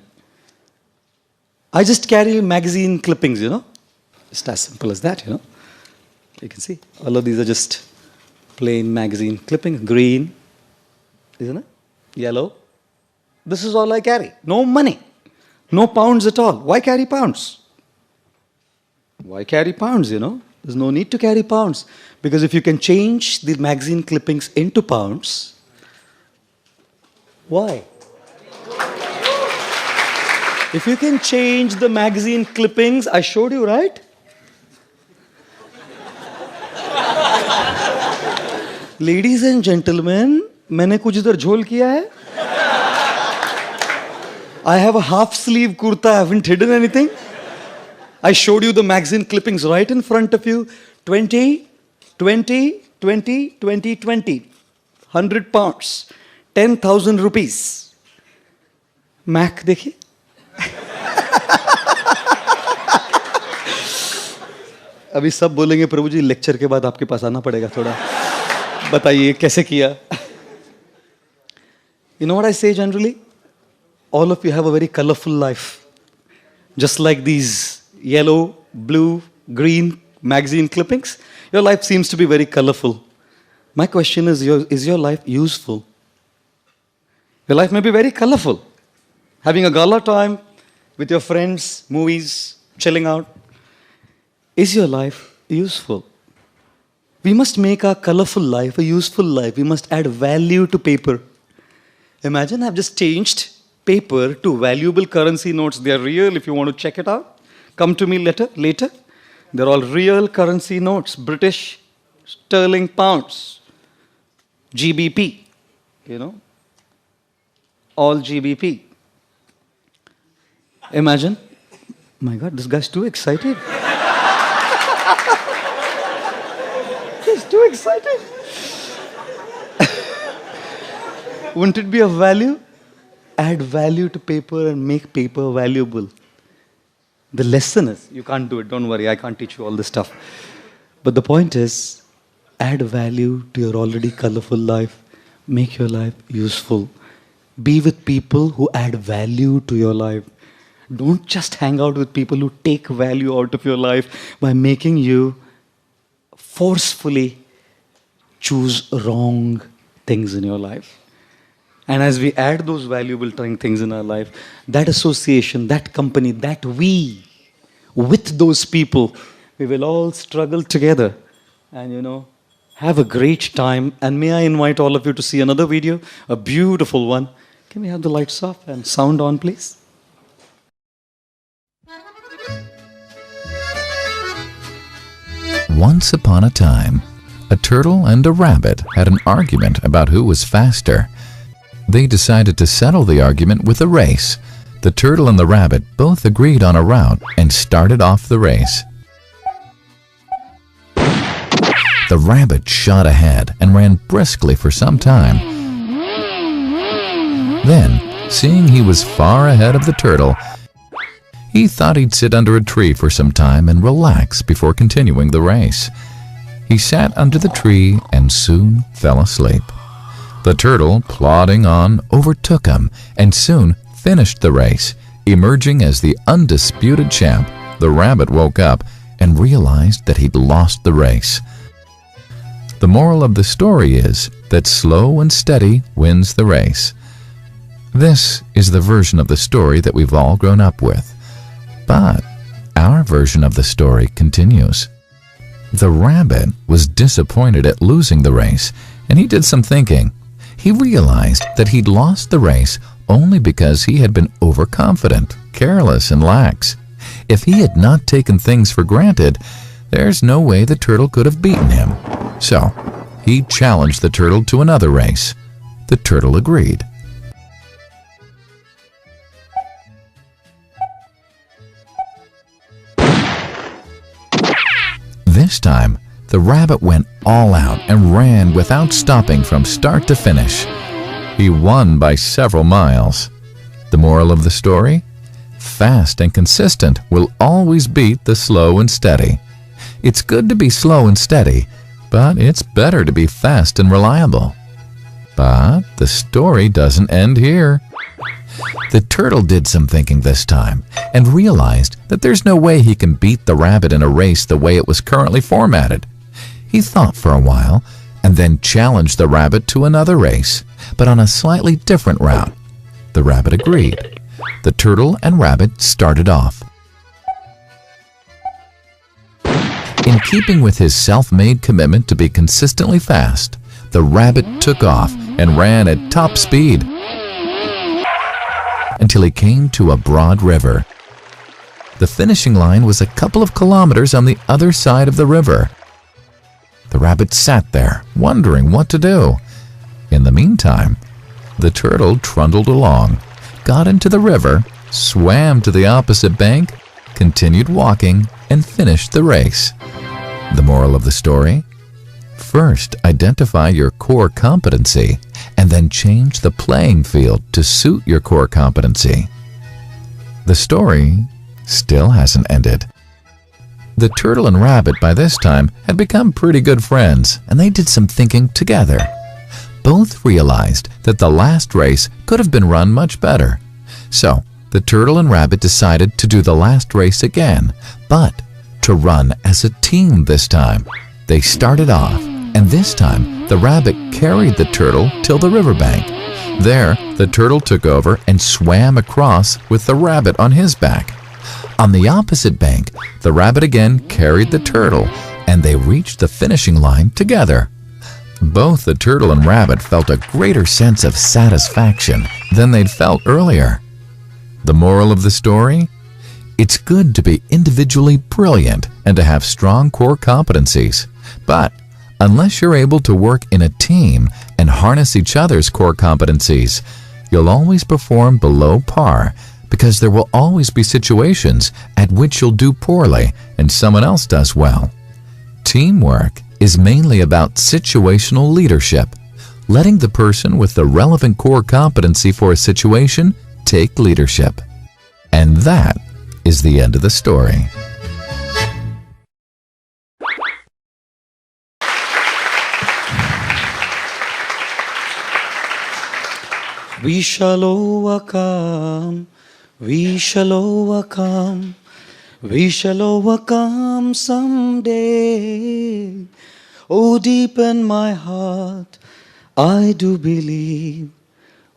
I just carry magazine clippings, you know. Just as simple as that, you know. You can see, all of these are just plain magazine clippings. Green, isn't it? Yellow. This is all I carry. No money. No pounds at all. Why carry pounds? Why carry pounds, you know? There's no need to carry pounds. Because if you can change the magazine clippings into pounds, why? If you can change the magazine clippings, I showed you, right? Ladies and gentlemen, मैंने कुछ इधर झोल किया है? I have a half sleeve kurta, I haven't hidden anything. I showed you the magazine clippings right in front of you. 20, 20, 20, 20, 20. 100 pounds. 10,000 rupees. Mac देखिए. अभी सब बोलेंगे प्रभु जी लेक्चर के बाद आपके पास आना पड़ेगा थोड़ा. बताइए कैसे किया? You know what I say generally? All of you have a very colorful life. Just like these yellow, blue, green magazine clippings, your life seems to be very colorful. My question is your life useful? Your life may be very colorful. Having a gala time with your friends, movies, chilling out. Is your life useful? We must make our colorful life a useful life. We must add value to paper. Imagine I've just changed paper to valuable currency notes. They are real if you want to check it out. Come to me later. They're all real currency notes. British sterling pounds. GBP. You know. All GBP. Imagine. My God, this guy's too excited. He's too excited. Wouldn't it be of value? Add value to paper and make paper valuable. The lesson is, you can't do it, don't worry, I can't teach you all this stuff. But the point is, add value to your already colorful life. Make your life useful. Be with people who add value to your life. Don't just hang out with people who take value out of your life by making you forcefully choose wrong things in your life. And as we add those valuable things in our life, that association, that company, that we, with those people, we will all struggle together and, have a great time. And may I invite all of you to see another video, a beautiful one. Can we have the lights off and sound on, please? Once upon a time, a turtle and a rabbit had an argument about who was faster. They decided to settle the argument with a race. The turtle and the rabbit both agreed on a route and started off the race. The rabbit shot ahead and ran briskly for some time. Then, seeing he was far ahead of the turtle, he thought he'd sit under a tree for some time and relax before continuing the race. He sat under the tree and soon fell asleep. The turtle, plodding on, overtook him and soon finished the race. Emerging as the undisputed champ, the rabbit woke up and realized that he'd lost the race. The moral of the story is that slow and steady wins the race. This is the version of the story that we've all grown up with. But our version of the story continues. The rabbit was disappointed at losing the race, and he did some thinking. He realized that he'd lost the race only because he had been overconfident, careless, and lax. If he had not taken things for granted, there's no way the turtle could have beaten him. So, he challenged the turtle to another race. The turtle agreed. This time, the rabbit went all out and ran without stopping from start to finish. He won by several miles. The moral of the story? Fast and consistent will always beat the slow and steady. It's good to be slow and steady, but it's better to be fast and reliable. But the story doesn't end here. The turtle did some thinking this time and realized that there's no way he can beat the rabbit in a race the way it was currently formatted. He thought for a while and then challenged the rabbit to another race, but on a slightly different route. The rabbit agreed. The turtle and rabbit started off. In keeping with his self-made commitment to be consistently fast, the rabbit took off and ran at top speed. until he came to a broad river. The finishing line was a couple of kilometers on the other side of the river. The rabbit sat there, wondering what to do. In the meantime, the turtle trundled along, got into the river, swam to the opposite bank, continued walking, and finished the race. The moral of the story? First, identify your core competency, and then change the playing field to suit your core competency. The story still hasn't ended. The turtle and rabbit by this time had become pretty good friends, and they did some thinking together. Both realized that the last race could have been run much better. So, the turtle and rabbit decided to do the last race again, but to run as a team this time. They started off, and this time the rabbit carried the turtle till the riverbank. There, the turtle took over and swam across with the rabbit on his back. On the opposite bank, the rabbit again carried the turtle, and they reached the finishing line together. Both the turtle and rabbit felt a greater sense of satisfaction than they'd felt earlier. The moral of the story? It's good to be individually brilliant and to have strong core competencies. But unless you're able to work in a team and harness each other's core competencies, you'll always perform below par, because there will always be situations at which you'll do poorly and someone else does well. Teamwork is mainly about situational leadership, letting the person with the relevant core competency for a situation take leadership. And that is the end of the story. We shall overcome. We shall overcome. We shall overcome someday. Oh, deep in my heart, I do believe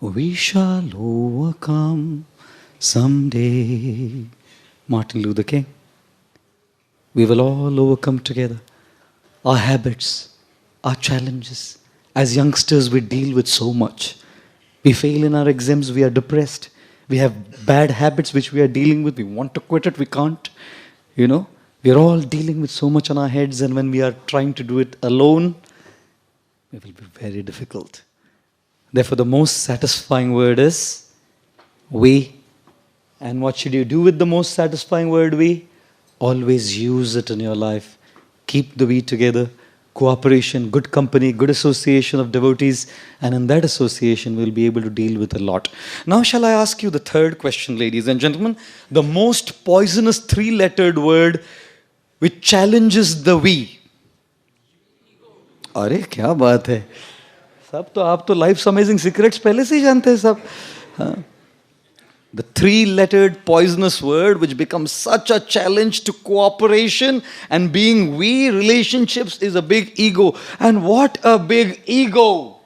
we shall overcome someday. Martin Luther King. We will all overcome together. Our habits, our challenges. As youngsters, we deal with so much. We fail in our exams, we are depressed. We have bad habits which we are dealing with. We want to quit it, we can't. We are all dealing with so much on our heads, and when we are trying to do it alone, it will be very difficult. Therefore, the most satisfying word is we. And what should you do with the most satisfying word we? Always use it in your life. Keep the we together. Cooperation, good company, good association of devotees, and in that association we'll be able to deal with a lot. Now shall I ask you the third question, ladies and gentlemen? The most poisonous three-lettered word which challenges the we. अरे क्या बात है, सब तो आप तो lives amazing secrets पहले से ही जानते हैं सब. हाँ. The three-lettered poisonous word which becomes such a challenge to cooperation and being we relationships is a big ego. And what a big ego!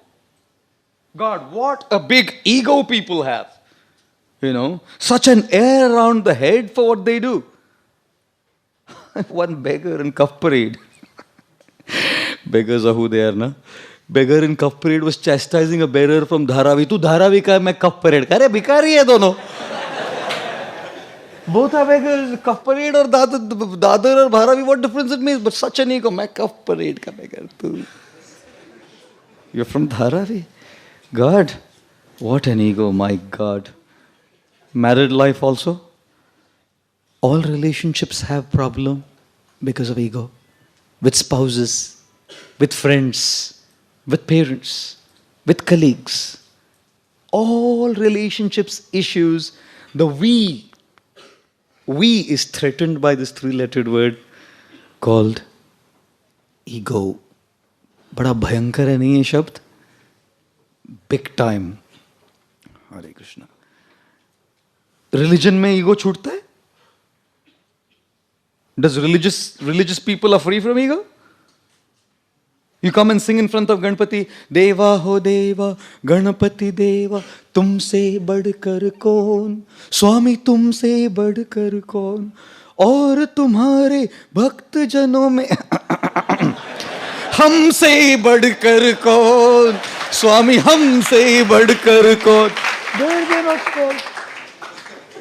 God, what a big ego people have. Such an air around the head for what they do. One beggar in Cuff Parade. Beggars are who they are, na? Beggar in Cuff Parade was chastising a bearer from Dharavi. Tu Dharavi ka hai, main Cuff Parade ka. Arey, bikari hai dono. Both are beggars. Cuff Parade or Dadar or Dharavi, what difference it makes? But such an ego. Main Cuff Parade ka beggar tu. You're from Dharavi. God, what an ego, my God. Married life also. All relationships have problem because of ego. With spouses, with friends, with parents, with colleagues. All relationships issues, the we is threatened by this three-lettered word called ego. बड़ा भयंकर है नहीं ये शब्द? Big time. Hare Krishna. Religion में ego छूटता है? Does religious people are free from ego? You come and sing in front of Ganpati, Deva ho Deva, Ganpati Deva, तुमसे बढ़कर कौन, स्वामी तुमसे बढ़कर कौन, और तुम्हारे भक्त जनों में हमसे बढ़कर कौन, स्वामी हमसे बढ़कर कौन. They're not called.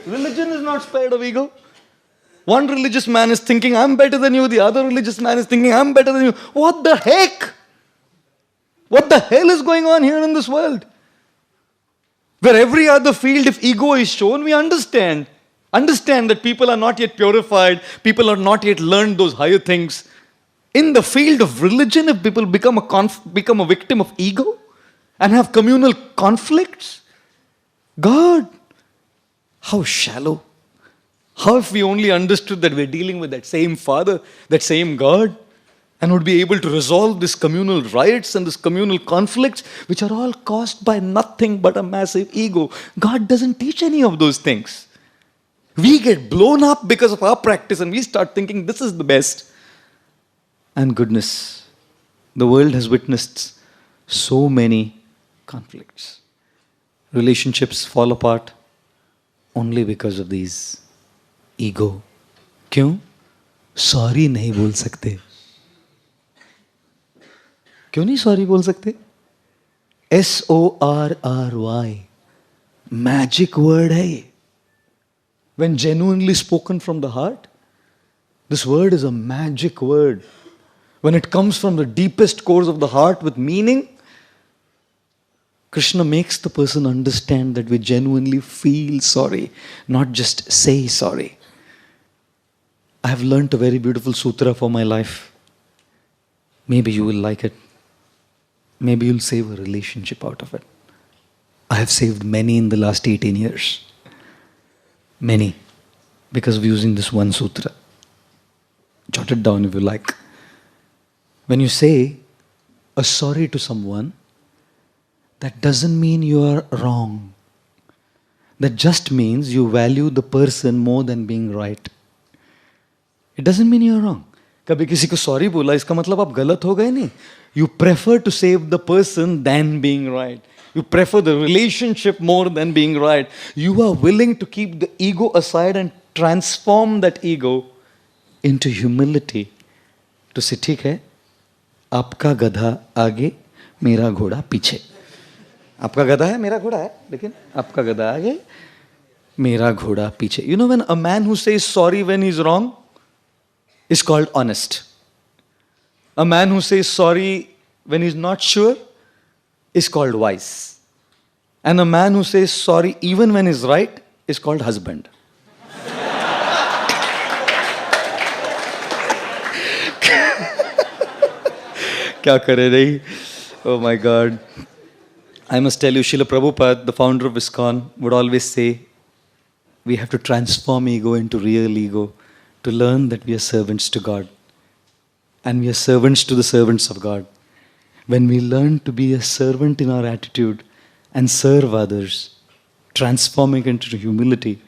Religion is not spared of ego. One religious man is thinking, I'm better than you. The other religious man is thinking, I'm better than you. What the heck? What the hell is going on here in this world? Where every other field, if ego is shown, we understand. Understand that people are not yet purified. People are not yet learned those higher things. In the field of religion, if people become a victim of ego and have communal conflicts, God, how shallow. How if we only understood that we're dealing with that same Father, that same God, and would be able to resolve these communal riots and these communal conflicts, which are all caused by nothing but a massive ego. God doesn't teach any of those things. We get blown up because of our practice and we start thinking this is the best. And goodness, the world has witnessed so many conflicts. Relationships fall apart only because of these ego. क्यों? Sorry नहीं बोल सकते. क्यों नहीं sorry बोल सकते? SORRY. Magic word है ये. When genuinely spoken from the heart, this word is a magic word. When it comes from the deepest cores of the heart with meaning, Krishna makes the person understand that we genuinely feel sorry, not just say sorry. I have learnt a very beautiful sutra for my life. Maybe you will like it. Maybe you'll save a relationship out of it. I have saved many in the last 18 years. Many. Because of using this one sutra. Jot it down if you like. When you say a sorry to someone, that doesn't mean you are wrong. That just means you value the person more than being right. It doesn't mean you are wrong. कभी किसी को sorry बोला इसका मतलब आप गलत हो गए नहीं. You prefer to save the person than being right. You prefer the relationship more than being right. You are willing to keep the ego aside and transform that ego into humility. To say, ठीक है, आपका गधा आगे, मेरा घोड़ा पीछे. आपका गधा है, मेरा घोड़ा है, लेकिन आपका गधा आगे, मेरा घोड़ा पीछे. You know, when a man who says sorry when he's wrong is called honest. A man who says sorry when he's not sure is called wise. And a man who says sorry even when he's right is called husband. क्या करे नहीं? Oh my God. I must tell you, Srila Prabhupada, the founder of ISKCON, would always say, we have to transform ego into real ego to learn that we are servants to God. And we are servants to the servants of God. When we learn to be a servant in our attitude and serve others, transforming into humility,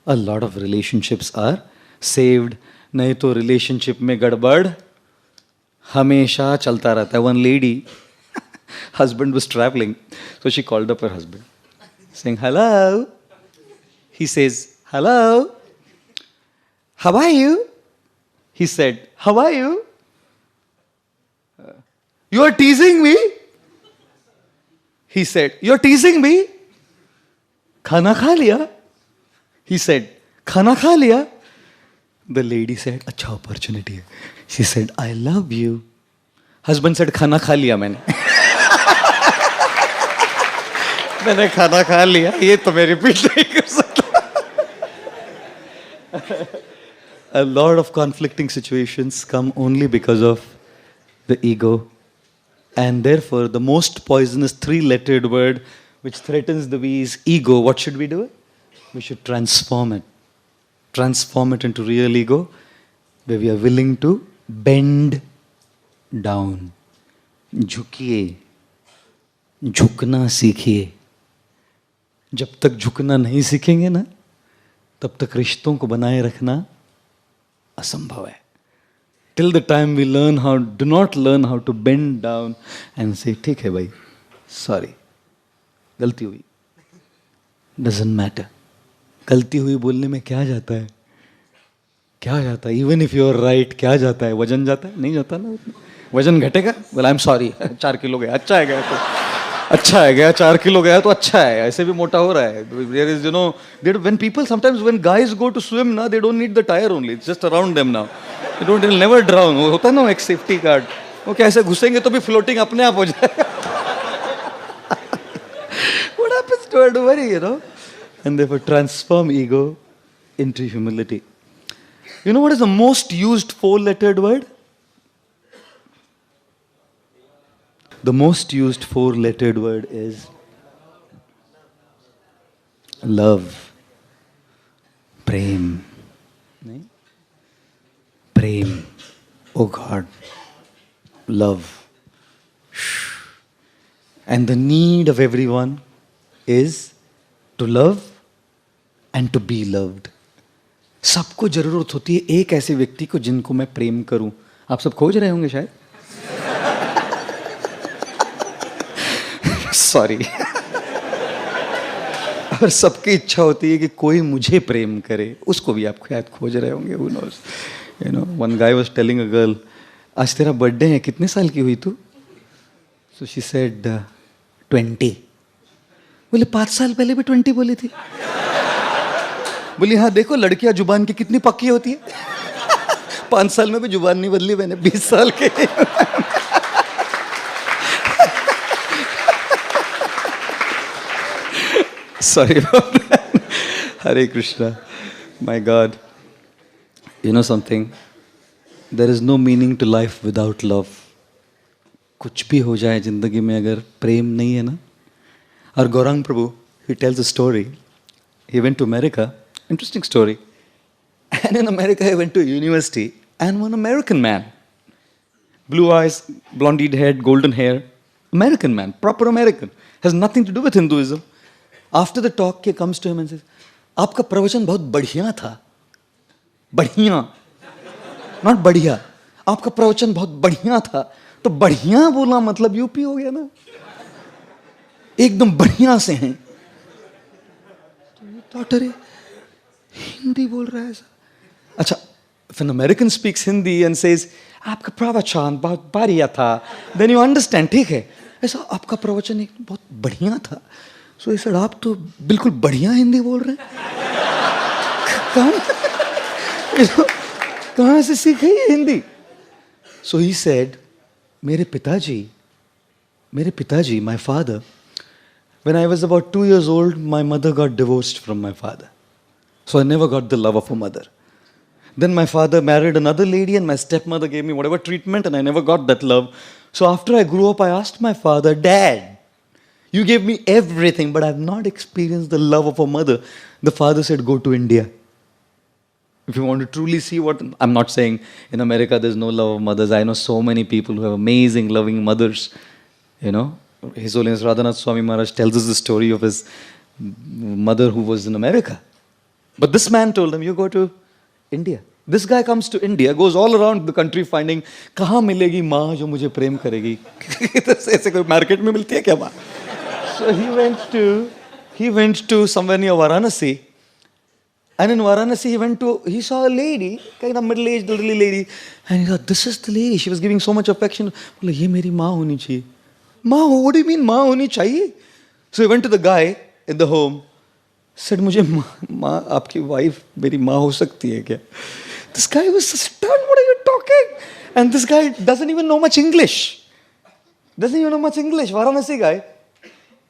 a lot of relationships are saved. नहीं तो relationship में गड़बड़ हमेशा चलता रहता है. One lady, husband was traveling, so she called up her husband, saying, hello. He says, hello. How are you? He said, how are you? You are teasing me? He said, you're teasing me? खाना खा लिया? He said, खाना खा लिया? The lady said, अच्छा opportunity है. She said, I love you. Husband said, खाना खा लिया मैंने. मैंने खाना खा लिया, ये तो मैं रिपीट नहीं कर सकता. A lot of conflicting situations come only because of the ego. And therefore, the most poisonous three-lettered word which threatens the we is ego. What should we do? We should transform it. Transform it into real ego, where we are willing to bend down. झुकिए, झुकना सीखिए. जब तक झुकना नहीं सीखेंगे ना, तब तक रिश्तों को बनाए रखना असंभव है. Till the time we do not learn how to bend down and say, ठीक है भाई, sorry, गलती हुई. Doesn't matter. गलती हुई बोलने में क्या जाता है? क्या जाता है? Even if you are right, क्या जाता है? वजन जाता है? नहीं जाता ना. वजन घटेगा? Well, I'm sorry. 4 किलो गया. अच्छा है गया तो. अच्छा है, गया 4 किलो गया तो अच्छा है, ऐसे भी मोटा हो रहा है. There is, when people sometimes when guys go to swim ना, they don't need the tire only, it's just around them now. They'll never drown. वो होता है ना एक सेफ्टी गार्ड, वो कैसे घुसेंगे तो भी फ्लोटिंग अपने आप हो जाएगा. What happens to her? Don't worry. And therefore transform ego into humility. You know what is the most used 4-lettered word? The most used 4-lettered word is love. Prem. नहीं? Prem. Oh God. Love. And the need of everyone is to love and to be loved. सबको जरूरत होती है एक ऐसे व्यक्ति को जिनको मैं प्रेम करूं. आप सब खोज रहे होंगे शायद. सॉरी. और सबकी इच्छा होती है कि कोई मुझे प्रेम करे. उसको भी आप शायद खोज रहे होंगे. Who knows? One guy was telling a girl, आज तेरा बर्थडे है, कितने साल की हुई तू? So she said 20. बोले 5 साल पहले भी 20 बोली थी. बोली हाँ देखो लड़कियां जुबान की कितनी पक्की होती है. 5 साल में भी जुबान नहीं बदली मैंने, 20 साल के. Sorry about that. Hare Krishna. My God. You know something? There is no meaning to life without love. कुछ भी हो जाए जिंदगी में अगर प्रेम नहीं है ना. और गौरांग प्रभु, he tells a story. He went to America. Interesting story. And in America he went to university and one American man. Blue eyes, blonde head, golden hair. American man, proper American. Has nothing to do with Hinduism. After the talk, he comes to him and says, आपका प्रवचन बहुत बढ़िया था. बढ़िया. Not बढ़िया. आपका प्रवचन बहुत बढ़िया था. तो बढ़िया बोला मतलब यूपी हो गया ना. एकदम बढ़िया से हैं. तो अरे हिंदी बोल रहा है ऐसा. अच्छा, if an American speaks Hindi and says, आपका प्रवचन बहुत बढ़िया था, then you understand, ठीक है. ऐसा आपका प्रवचन एक बहुत बढ़िया था. So he said, आप तो बिल्कुल बढ़िया हिंदी बोल रहे हैं. कहाँ से सीखे ये हिंदी? So he said, मेरे पिताजी, my father, when I was about 2 years old, my mother got divorced from my father. So I never got the love of a mother. Then my father married another lady and my stepmother gave me whatever treatment and I never got that love. So after I grew up, I asked my father, Dad, you gave me everything, but I've not experienced the love of a mother. The father said, go to India. If you want to truly see what... I'm not saying in America there's no love of mothers. I know so many people who have amazing, loving mothers. His Holiness Radhanath Swami Maharaj tells us the story of his mother who was in America. But this man told him, you go to India. This guy comes to India, goes all around the country finding, कहाँ मिलेगी माँ जो मुझे प्रेम करेगी? ऐसे कोई market में मिलती है क्या माँ? So he went to somewhere near Varanasi. And in Varanasi, he saw a lady, kind of middle-aged elderly lady. And he thought, this is the lady. She was giving so much affection. बोला, ये मेरी माँ होनी चाहिए. माँ, what do you mean माँ होनी चाहिए? So he went to the guy in the home. Said, मुझे माँ, आपकी wife मेरी माँ हो सकती है क्या? This guy was stunned. What are you talking? And this guy doesn't even know much English. Varanasi guy.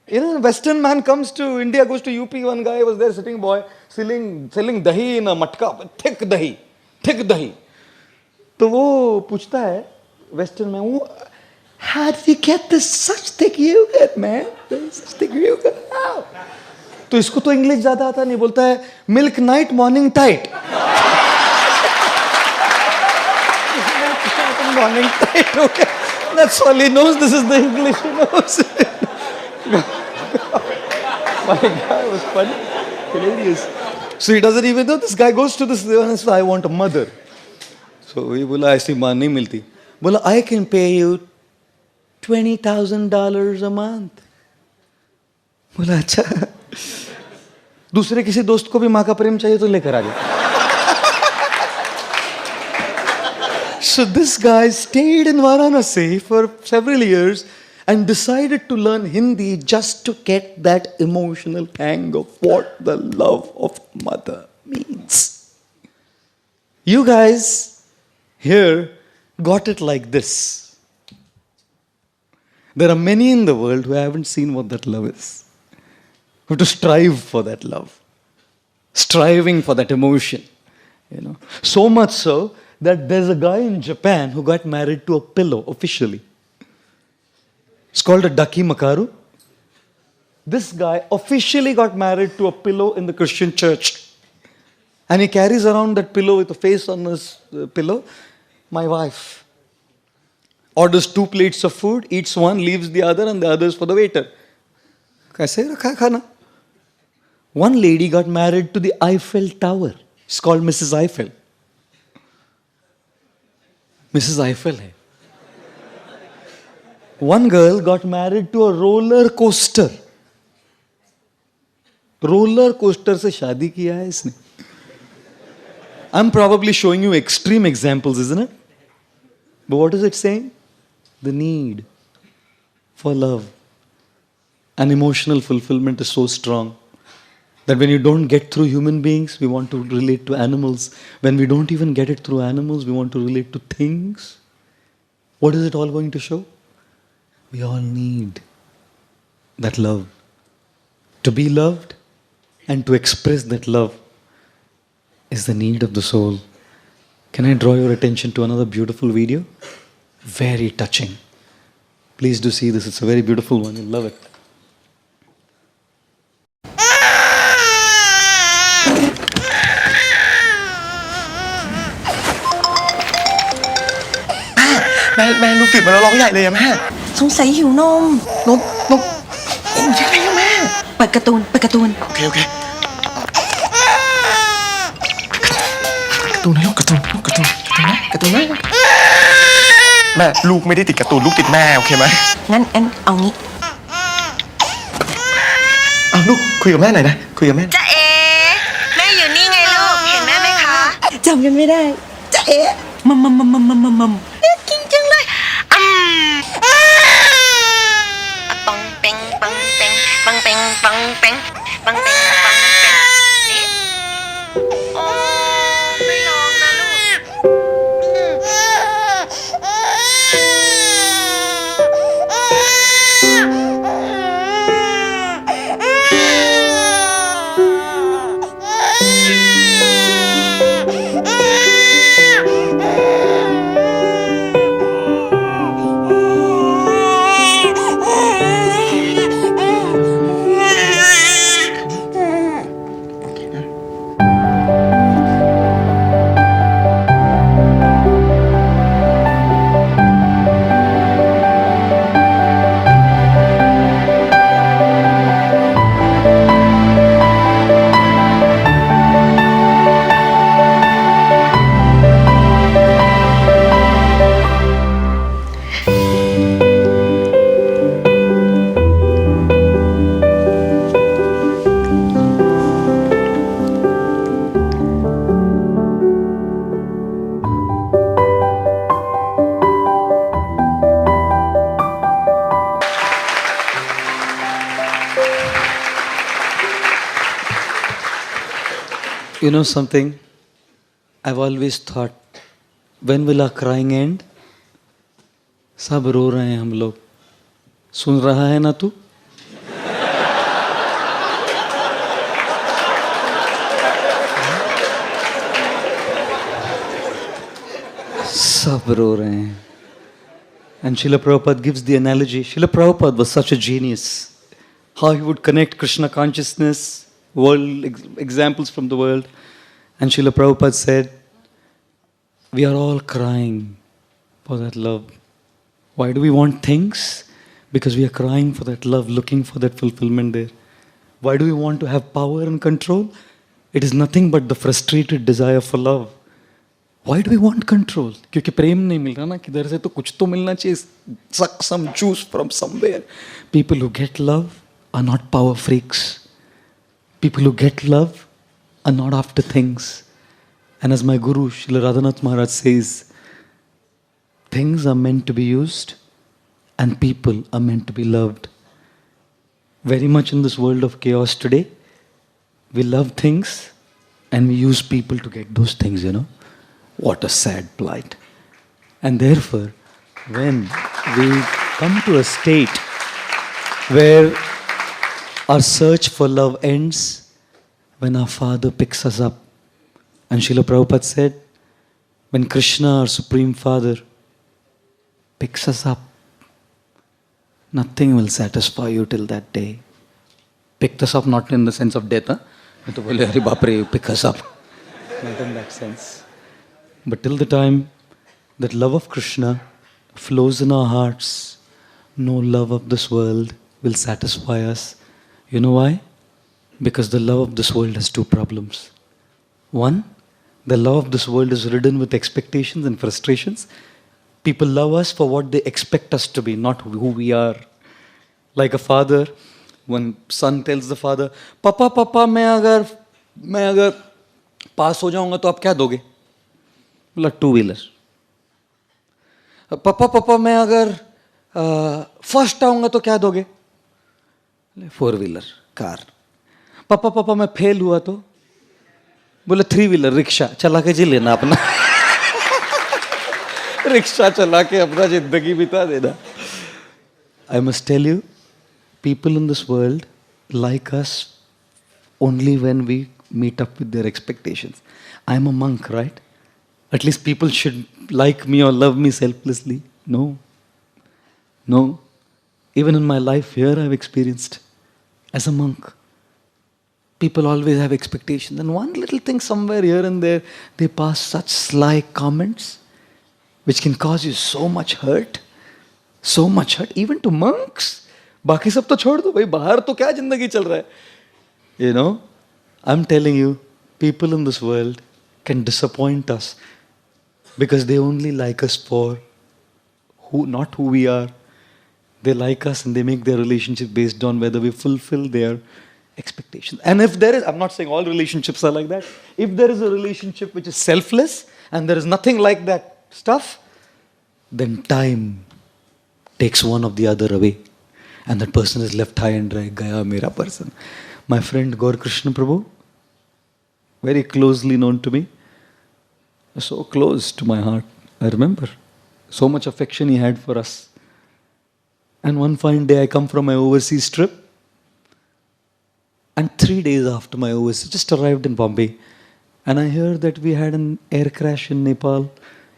A Western man comes to India, goes to UP. One guy was there, sitting boy, selling dahi in a matka, thick dahi. तो वो पूछता है Western man, how did you get this such thick yogurt, man? Such thick yogurt, how? तो इसको तो English ज्यादा आता नहीं, बोलता है milk night morning tight. Morning tight, okay. That's all he knows. This is the English he knows. My guy was funny, hilarious. So he doesn't even know. This guy goes to this and says, I want a mother. So he बोला ऐसी माँ नहीं मिलती. बोला I can pay you $20,000 a month. बोला अच्छा. दूसरे किसी दोस्त को भी माँ का प्रेम चाहिए तो लेकर आ जाए. So this guy stayed in Varanasi for several years and decided to learn Hindi just to get that emotional hang of what the love of mother means. You guys here got it like this. There are many in the world who haven't seen what that love is, who have to strive for that love, striving for that emotion. So much so that there's a guy in Japan who got married to a pillow officially. It's called a Daki Makaru. This guy officially got married to a pillow in the Christian church. And he carries around that pillow with a face on his pillow. My wife orders 2 plates of food, eats one, leaves the other, and the other is for the waiter. Kaise rakha khana? One lady got married to the Eiffel Tower. It's called Mrs. Eiffel. Mrs. Eiffel hai. One girl got married to a roller coaster. Roller coaster se shaadi kiya hai isne. I'm probably showing you extreme examples, isn't it? But what is it saying? The need for love and emotional fulfillment is so strong that when you don't get through human beings, we want to relate to animals. When we don't even get it through animals, we want to relate to things. What is it all going to show? We all need that love. To be loved and to express that love is the need of the soul. Can I draw your attention to another beautiful video? Very touching. Please do see this. It's a very beautiful one. You'll love it. Mẹ, mẹ ลูกตื่นมาแล้วร้องใหญ่เลยอะแม่ สงสัยหิวนม นมโอ้ยยังไงอะแม่ เปิดการ์ตูน โอเคการ์ตูนนะลูกการ์ตูนแม่แม่ลูกไม่ได้ติดการ์ตูนลูกติดแม่โอเคไหม งั้นเอางี้ อ้าวลูกคุยกับแม่หน่อยนะคุยกับแม่ จ๊ะเอ๋แม่อยู่นี่ไงลูก เห็นแม่ไหมคะจำกันไม่ได้จ๊ะเอ๋มัมกินจังเลยปังเป่งปังเป่งปังเป่งปังเป่งปังเป่งปังเป่งนี่โอ้ไม่ร้องนะลูก You know something? I've always thought, when will our crying end? सब रो रहे हैं हम लोग. सुन रहा है ना तू? सब रो रहे हैं. And Srila Prabhupada gives the analogy. Srila Prabhupada was such a genius. How he would connect Krishna consciousness, world examples from the world. And Srila Prabhupada said, we are all crying for that love. Why do we want things? Because we are crying for that love, looking for that fulfillment there. Why do we want to have power and control? It is nothing but the frustrated desire for love. Why do we want control? क्योंकि प्रेम नहीं मिल रहा ना किधर से तो कुछ तो मिलना चाहिए. Suck some juice from somewhere. People who get love are not power freaks. People who get love are not after things. And as my Guru, Srila Radhanath Maharaj says, things are meant to be used and people are meant to be loved. Very much in this world of chaos today, we love things and we use people to get those things, What a sad plight. And therefore, when we come to a state where our search for love ends, when our Father picks us up, and Srila Prabhupada said, when Krishna, our Supreme Father, picks us up, nothing will satisfy you till that day. Picked us up not in the sense of death, तो बोले अरे बाप रे, pick us up. Not in that sense. But till the time that love of Krishna flows in our hearts, no love of this world will satisfy us. You know why? Because the love of this world has two problems. One, the love of this world is ridden with expectations and frustrations. People love us for what they expect us to be, not who we are. Like a father, when son tells the father, "Papa, Papa, मैं अगर पास हो जाऊंगा तो आप क्या दोगे?" बोला, "2-wheeler." "पापा, पापा, मैं अगर फर्स्ट आऊंगा तो क्या दोगे?" 4-wheeler, car. "पापा, पापा, मैं फेल हुआ तो?" बोले, 3-wheeler, रिक्शा. चला के जी लेना अपना. रिक्शा चला के अपना जिंदगी बिता देना. I must tell you, people in this world like us only when we meet up with their expectations. I'm a monk, right? At least people should like me or love me selflessly. No. No. Even in my life here, I've experienced as a monk. People always have expectations. And one little thing somewhere here and there, they pass such sly comments which can cause you so much hurt. So much hurt. Even to monks. बाकी सब तो छोड़ दो भाई, बाहर तो क्या जिंदगी चल रहा है? I'm telling you, people in this world can disappoint us because they only like us for not who we are. They like us and they make their relationship based on whether we fulfill their expectations. And if there is, I'm not saying all relationships are like that. If there is a relationship which is selfless and there is nothing like that stuff, then time takes one of the other away. And that person is left high and dry. Gaya mera person. My friend Gaur Krishna Prabhu, very closely known to me, so close to my heart. I remember so much affection he had for us. And one fine day I come from my overseas trip, and 3 days after my overseas, just arrived in Bombay, and I heard that we had an air crash in Nepal.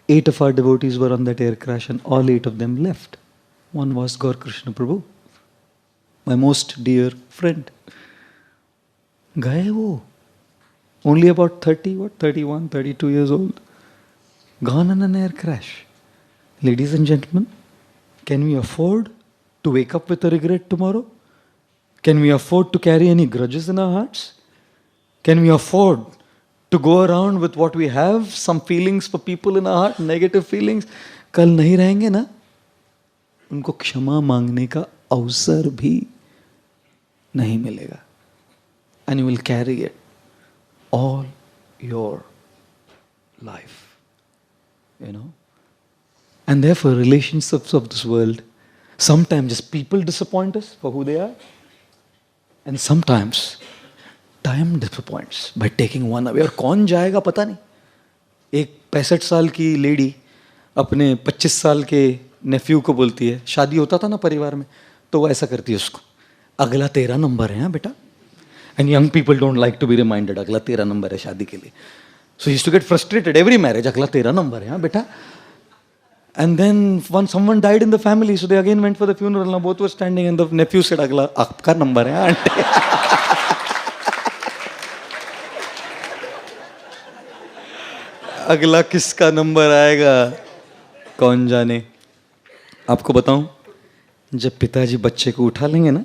8 of our devotees were on that air crash, and all 8 of them left. One was Gaur Krishna Prabhu, my most dear friend. Gaye wo. Only about 31, 32 years old. Gone in an air crash. Ladies and gentlemen, can we afford to wake up with a regret tomorrow? Can we afford to carry any grudges in our hearts? Can we afford to go around with what we have, some feelings for people in our heart, negative feelings? कल नहीं रहेंगे ना? उनको क्षमा मांगने का अवसर भी नहीं मिलेगा. And you will carry it all your life. And therefore, relationships of this world, sometimes just people disappoint us for who they are. And sometimes, time disappoints by taking one away. और कौन जाएगा पता नहीं. एक 65 साल की lady अपने 25 साल के नेफ्यू को बोलती है, शादी होता था ना परिवार में, तो वो ऐसा करती है उसको, अगला 13 नंबर है बेटा. And young people don't like to be reminded, अगला 13 नंबर है शादी के लिए. So he used to get frustrated every marriage, अगला 13 नंबर है बेटा. And then once someone died in the family, so they again went for the funeral. Now both were standing and the nephew said, अगला आपका number है aunty. अगला किसका number आएगा कौन जाने. आपको बताऊं, जब पिताजी बच्चे को उठा लेंगे ना,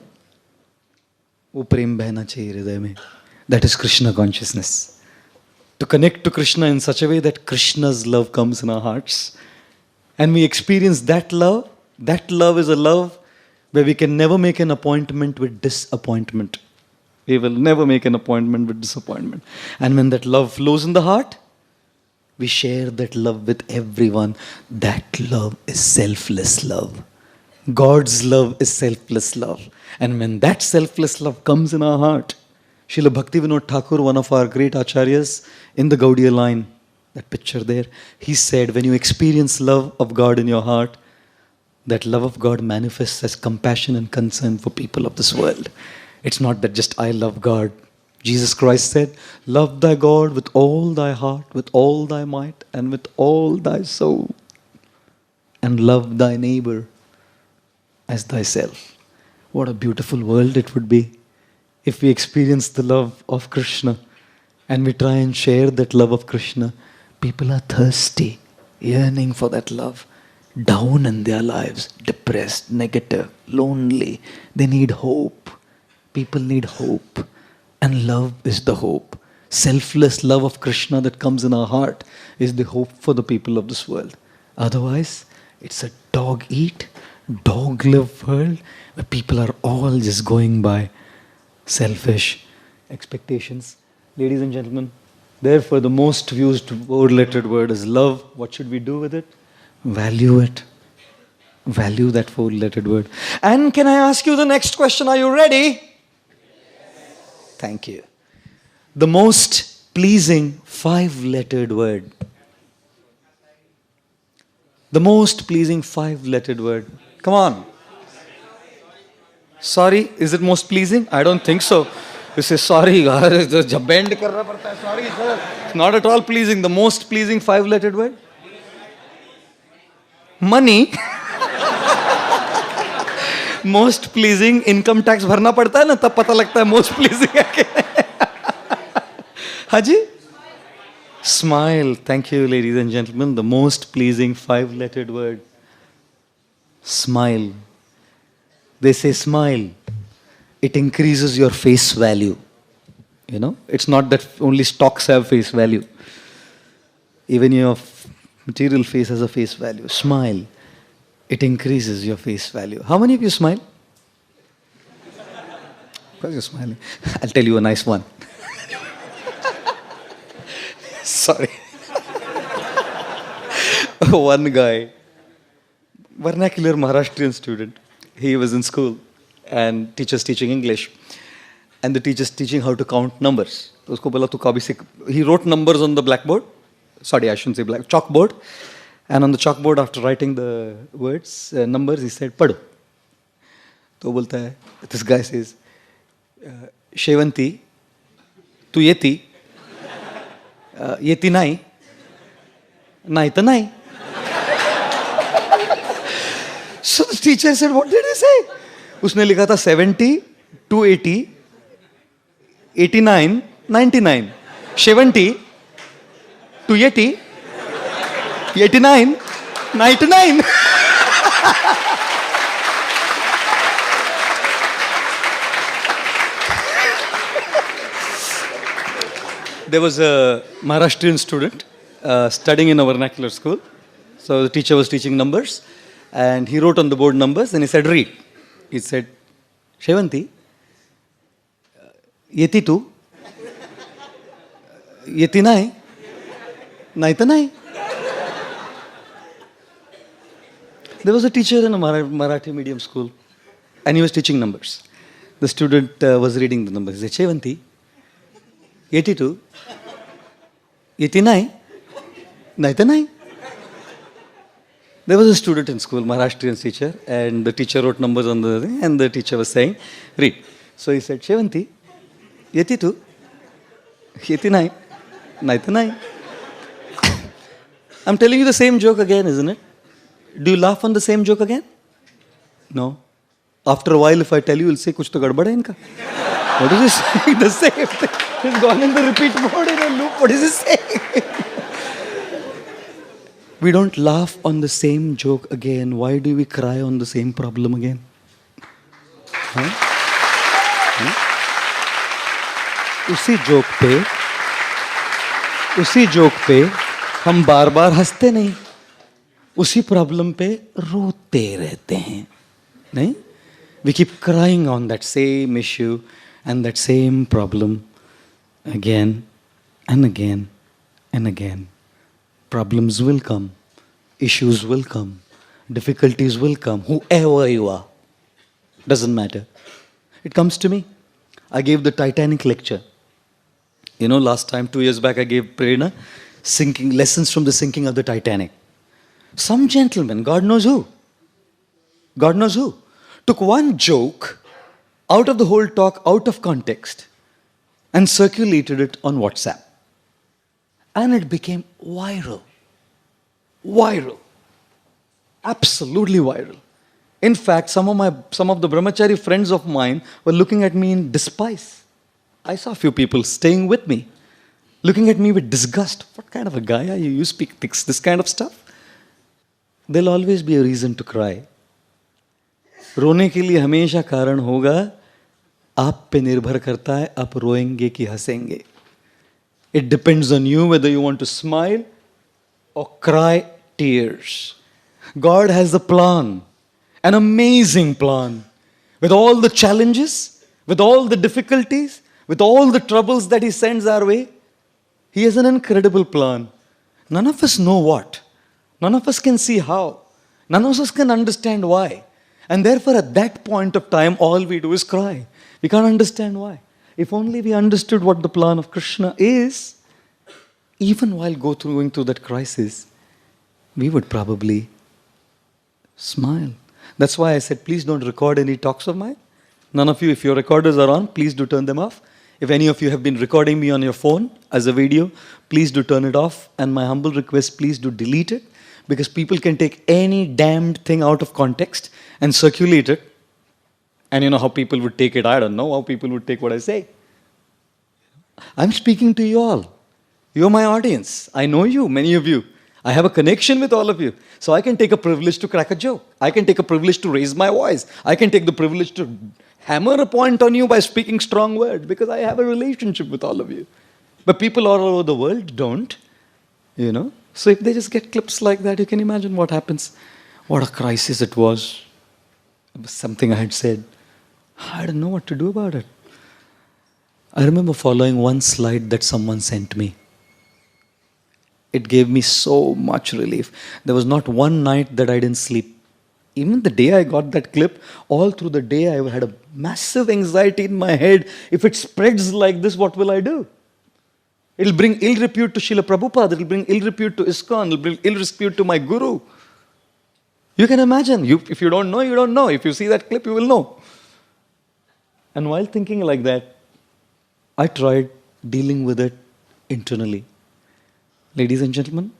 वो प्रेम बहना चाहिए हृदय में. That is Krishna consciousness. To connect to Krishna in such a way that Krishna's love comes in our hearts. And we experience that love. That love is a love where we can never make an appointment with disappointment. We will never make an appointment with disappointment. And when that love flows in the heart, we share that love with everyone. That love is selfless love. God's love is selfless love. And when that selfless love comes in our heart, Srila Bhaktivinoda Thakur, one of our great acharyas in the Gaudiya line, that picture there, he said, when you experience love of God in your heart, that love of God manifests as compassion and concern for people of this world. It's not that just I love God. Jesus Christ said, love thy God with all thy heart, with all thy might, and with all thy soul. And love thy neighbor as thyself. What a beautiful world it would be if we experience the love of Krishna and we try and share that love of Krishna. People are thirsty, yearning for that love, down in their lives, depressed, negative, lonely. They need hope. People need hope. And love is the hope. Selfless love of Krishna that comes in our heart is the hope for the people of this world. Otherwise, it's a dog-eat, dog-live world where people are all just going by selfish expectations. Ladies and gentlemen, therefore the most used four-lettered word is love. What should we do with it? Value it. Value that four-lettered word. And can I ask you the next question? Are you ready? Thank you. The most pleasing five-lettered word. The most pleasing five-lettered word. Come on. Sorry, is it most pleasing? I don't think so. You say sorry, jab bend karna padta hai. Sorry, sir. It's not at all pleasing. The most pleasing five-lettered word. Money. Most pleasing income tax भरना पड़ता है ना, तब पता लगता है most pleasing है कि हाँ जी. Smile. Thank you, ladies and gentlemen. The most pleasing five-lettered word. Smile. They say smile. It increases your face value. You know, it's not that only stocks have face value. Even your material face has a face value. Smile. It increases your face value. How many of you smile? Because you're smiling. I'll tell you a nice one. Sorry. One guy, vernacular Maharashtrian student, he was in school and teacher's teaching English. And the teacher's teaching how to count numbers. तो उसको बोला तू कभी से, he wrote numbers on the blackboard. Sorry, I shouldn't say black, chalkboard. And on the chalkboard, after writing the words, numbers, he said, पढ़ो. तो बोलता है, this guy says, शेवंती, तू येती, येती नहीं, नहीं तो नहीं. So the teacher said, what did he say? उसने लिखा था 70, 280, 89, 99. 70, 280, 89, 99. There was a Maharashtrian student studying in a vernacular school. So the teacher was teaching numbers and he wrote on the board numbers and he said, read. He said, Shevanti, yeti tu, yeti nai, nai ta nai. There was a teacher in a Marathi medium school and he was teaching numbers. The student was reading the numbers. He said, Shevanti, 82, 89, 99. There was a student in school, Maharashtrian teacher, and the teacher wrote numbers on the thing, and the teacher was saying, read. So he said, Shevanti, 82, 89, 99. I'm telling you the same joke again, isn't it? Do you laugh on the same joke again? No. After a while, if I tell you, you'll say, kuch to gadbad hai inka. What is he saying? The same thing. He's gone in the repeat mode in a loop. What is he saying? We don't laugh on the same joke again. Why do we cry on the same problem again? उसी joke पे हम बार बार हंसते नहीं, उसी problem पे रोते रहते हैं, नहीं? We keep crying on that same issue and that same problem again and again and again. Problems will come, issues will come, Difficulties will come, whoever you are. Doesn't matter. It comes to me. I gave the Titanic lecture. You know, last time, 2 years back, I gave Prerna sinking lessons from the sinking of the Titanic. Some gentleman, God knows who, took one joke out of the whole talk, out of context, and circulated it on WhatsApp. And it became viral. Viral. Absolutely viral. In fact, some of the brahmachari friends of mine were looking at me in despise. I saw a few people staying with me, looking at me with disgust. What kind of a guy are you? You speak this kind of stuff? There'll always be a reason to cry. रोने के लिए हमेशा कारण होगा. आप पे निर्भर करता है आप रोएंगे कि हंसेंगे. It depends on you whether you want to smile or cry tears. God has a plan, an amazing plan. With all the challenges, with all the difficulties, with all the troubles that He sends our way, He has an incredible plan. None of us know what. None of us can see how. None of us can understand why. And therefore, at that point of time, all we do is cry. We can't understand why. If only we understood what the plan of Krishna is, even while going through that crisis, we would probably smile. That's why I said, please don't record any talks of mine. None of you, if your recorders are on, please do turn them off. If any of you have been recording me on your phone as a video, please do turn it off. And my humble request, please do delete it. Because people can take any damned thing out of context and circulate it. And you know how people would take it. I don't know how people would take what I say. I'm speaking to you all. You're my audience. I know you, many of you. I have a connection with all of you. So I can take a privilege to crack a joke. I can take a privilege to raise my voice. I can take the privilege to hammer a point on you by speaking strong words because I have a relationship with all of you. But people all over the world don't, you know. So if they just get clips like that, you can imagine what happens. What a crisis it was. It was something I had said. I didn't know what to do about it. I remember following one slide that someone sent me. It gave me so much relief. There was not one night that I didn't sleep. Even the day I got that clip, all through the day I had a massive anxiety in my head. If it spreads like this, what will I do? It'll bring ill repute to Srila Prabhupada. It'll bring ill repute to ISKCON. It'll bring ill repute to my guru. You can imagine. If you don't know, you don't know. If you see that clip, you will know. And while thinking like that, I tried dealing with it internally. Ladies and gentlemen,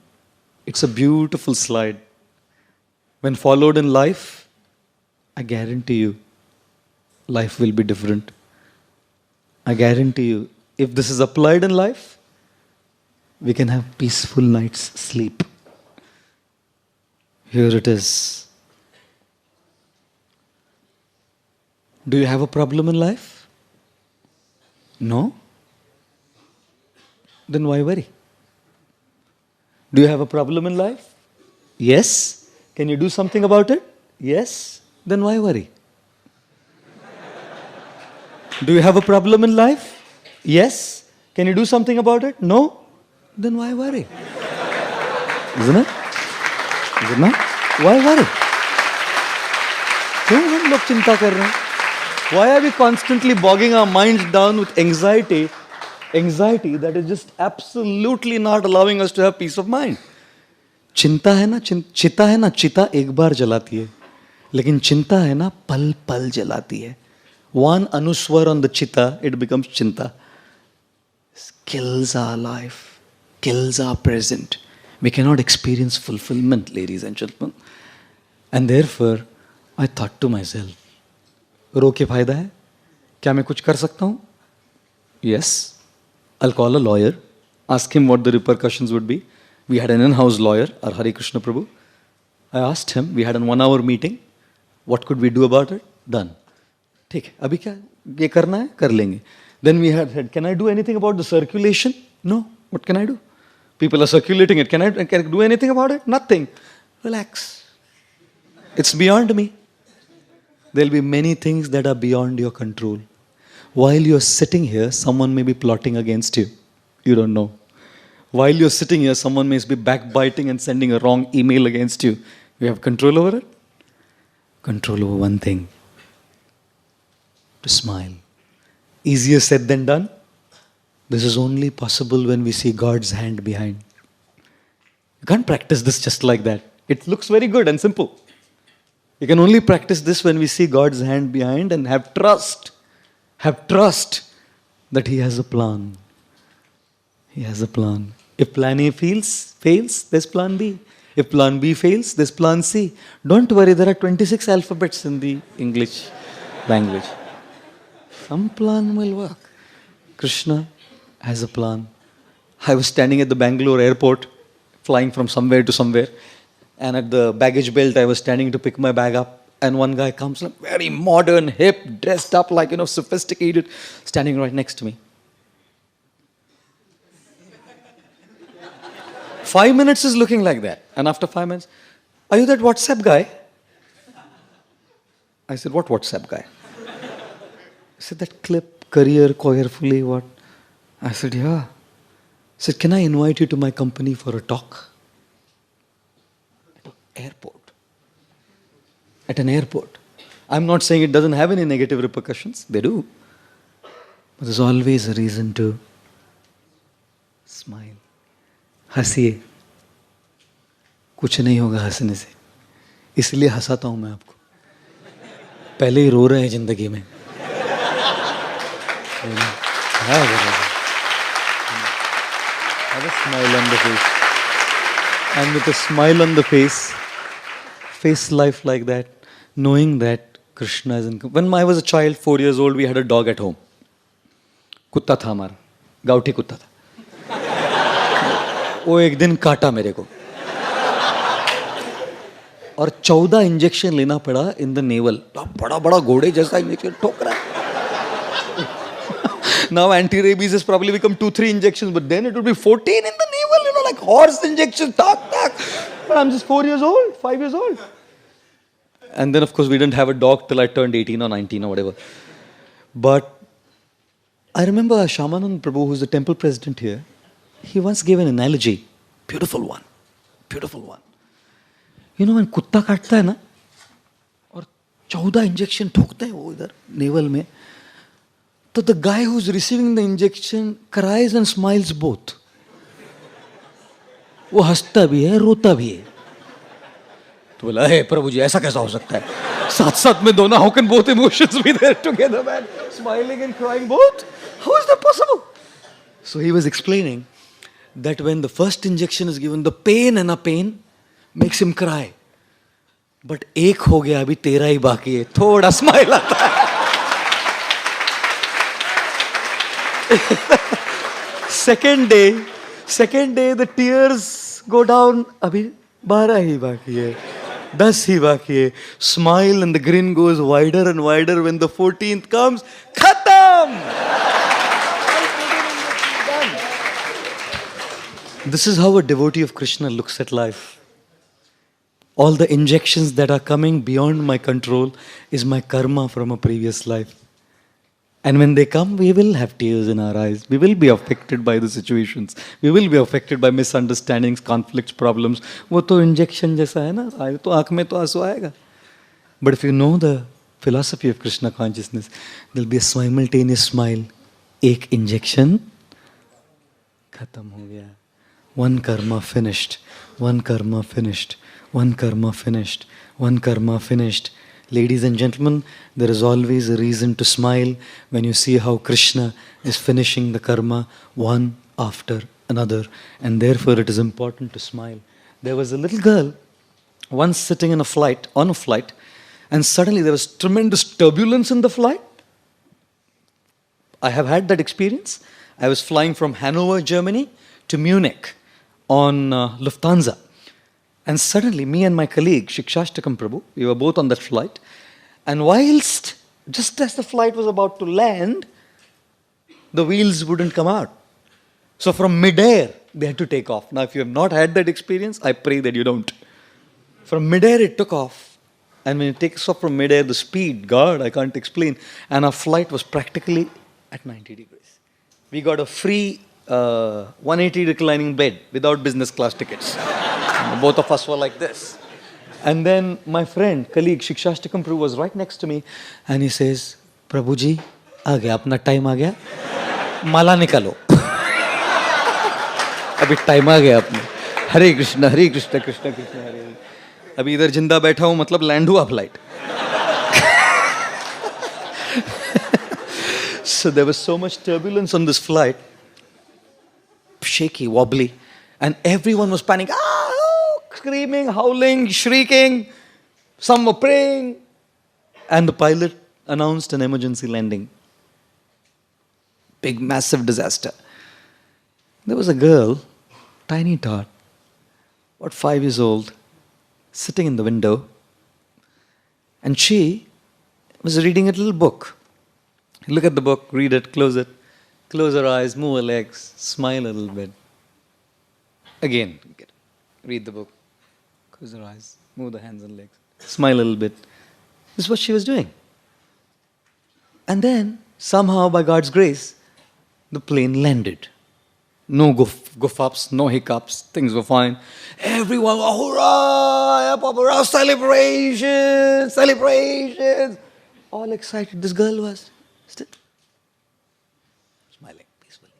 it's a beautiful slide. When followed in life, I guarantee you, life will be different. I guarantee you, if this is applied in life, we can have peaceful night's sleep. Here it is. Do you have a problem in life? No? Then why worry? Do you have a problem in life? Yes. Can you do something about it? Yes. Then why worry? Do you have a problem in life? Yes. Can you do something about it? No. Then why worry? Isn't it? Is it not? Why worry? क्यों हम लोग चिंता कर रहे हैं? Why are we constantly bogging our minds down with anxiety that is just absolutely not allowing us to have peace of mind? चिंता है ना, चिता एक बार जलाती है, लेकिन चिंता है ना पल पल जलाती है. One anuswar on the chitta, it becomes chinta. Kills our life, kills our present. We cannot experience fulfillment, ladies and gentlemen. And therefore, I thought to myself, रो के फायदा है? क्या मैं कुछ कर सकता हूँ? Yes. I'll call a lawyer, ask him what the repercussions would be. We had an in-house lawyer, our Hare Krishna Prabhu. I asked him, we had a 1-hour meeting. What could we do about it? Done. ठीक है, अभी क्या ये करना है? कर लेंगे. Then we had said, can I do anything about the circulation? No. What can I do? People are circulating it. Can I do anything about it? Nothing. Relax. It's beyond me. There'll be many things that are beyond your control. While you're sitting here, someone may be plotting against you. You don't know. While you're sitting here, someone may be backbiting and sending a wrong email against you. We have control over it? Control over one thing. To smile. Easier said than done. This is only possible when we see God's hand behind. You can't practice this just like that. It looks very good and simple. You can only practice this when we see God's hand behind and have trust. Have trust that He has a plan. He has a plan. If plan A fails, there's plan B. If plan B fails, there's plan C. Don't worry, there are 26 alphabets in the English language. Some plan will work. Krishna has a plan. I was standing at the Bangalore airport, flying from somewhere to somewhere. And at the baggage belt, I was standing to pick my bag up. And one guy comes, like, very modern, hip, dressed up, like, sophisticated, standing right next to me. 5 minutes is looking like that. And after 5 minutes, are you that WhatsApp guy? I said, what WhatsApp guy? He said, that clip, career, carefully, what? I said, yeah. He said, can I invite you to my company for a talk? At an airport. At an airport. I'm not saying it doesn't have any negative repercussions. They do. But there's always a reason to smile. हंसिए. कुछ नहीं होगा हंसने से. इसलिए हंसाता हूं मैं आपको. पहले ही रो रहे हैं जिंदगी में. Have a smile on the face. And with a smile on the face life like that, knowing that Krishna is in. When I was a child, 4 years old, we had a dog at home. कुत्ता था हमारा. गाउठी कुत्ता था. वो एक दिन काटा मेरे को और 14 इंजेक्शन लेना पड़ा इन द नेवल. बड़ा बड़ा घोड़े जैसा इंजेक्शन ठोक रहा है. Now anti-rabies has probably become 2-3 injections, but then it would be 14 in the navel, like horse injections, tak. But I'm just 4 years old, 5 years old. And then of course we didn't have a dog till I turned 18 or 19 or whatever. But I remember Shamanand Prabhu, who's the temple president here, he once gave an analogy. Beautiful one. Beautiful one. When कुत्ता काटता है ना और 14 injection ठोकता है वो इधर naval में, तो the guy who's receiving the injection cries and smiles both. वो हंसता भी है, रोता भी है. तो बोला, हे प्रभु जी, ऐसा कैसा हो सकता है? साथ में दोनों, how can both emotions be there together, man? Smiling and crying both? How is that possible? So he was explaining that when the first injection is given, the pain makes him cry. But एक हो गया, अभी 13 ही बाकी है. थोड़ा smile आता है. Second day, the tears go down. अभी 12 ही बाकी है. 10 ही बाकी है. Smile and the grin goes wider and wider. When the 14th comes, khatam! This is how a devotee of Krishna looks at life. All the injections that are coming beyond my control is my karma from a previous life. And when they come, we will have tears in our eyes. We will be affected by the situations. We will be affected by misunderstandings, conflicts, problems. वो तो injection जैसा है ना, आए तो आँख में तो आंसू आएगा. But if you know the philosophy of Krishna consciousness, there will be a simultaneous smile. एक injection, खत्म हो गया. One karma finished. One karma finished. One karma finished. One karma finished. Ladies and gentlemen, there is always a reason to smile when you see how Krishna is finishing the karma one after another. And therefore it is important to smile. There was a little girl once sitting on a flight, and suddenly there was tremendous turbulence in the flight. I have had that experience. I was flying from Hanover, Germany to Munich on Lufthansa. And suddenly, me and my colleague, Shikshashtakam Prabhu, we were both on that flight. And whilst, just as the flight was about to land, the wheels wouldn't come out. So from midair, they had to take off. Now, if you have not had that experience, I pray that you don't. From midair, it took off. And when it takes off from midair, the speed, God, I can't explain. And our flight was practically at 90 degrees. We got a free 180 reclining bed without business class tickets. Both of us were like this. And then my friend, colleague, Shikshashtakam Prabhu was right next to me and he says, Prabhu ji, आ गया अपना time आ गया, माला निकालो. अभी time आ गया अपने. हरे कृष्ण कृष्ण कृष्ण हरे हरे. अभी इधर जिंदा बैठा हूं मतलब लैंड हुआ flight. So there was so much turbulence on this flight, shaky, wobbly, and everyone was panicking, screaming, howling, shrieking. Some were praying, and the pilot announced an emergency landing. Big, massive disaster. There was a girl, tiny tot, about 5 years old, sitting in the window, and she was reading a little book. Look at the book, read it, close her eyes, move her legs, smile a little bit. Again, read the book, close her eyes, move the hands and legs, smile a little bit. This is what she was doing. And then, somehow, by God's grace, the plane landed. No goof-ups, no hiccups, things were fine. Everyone, hurrah, hurrah, celebrations, celebrations. All excited. This girl was still smiling peacefully.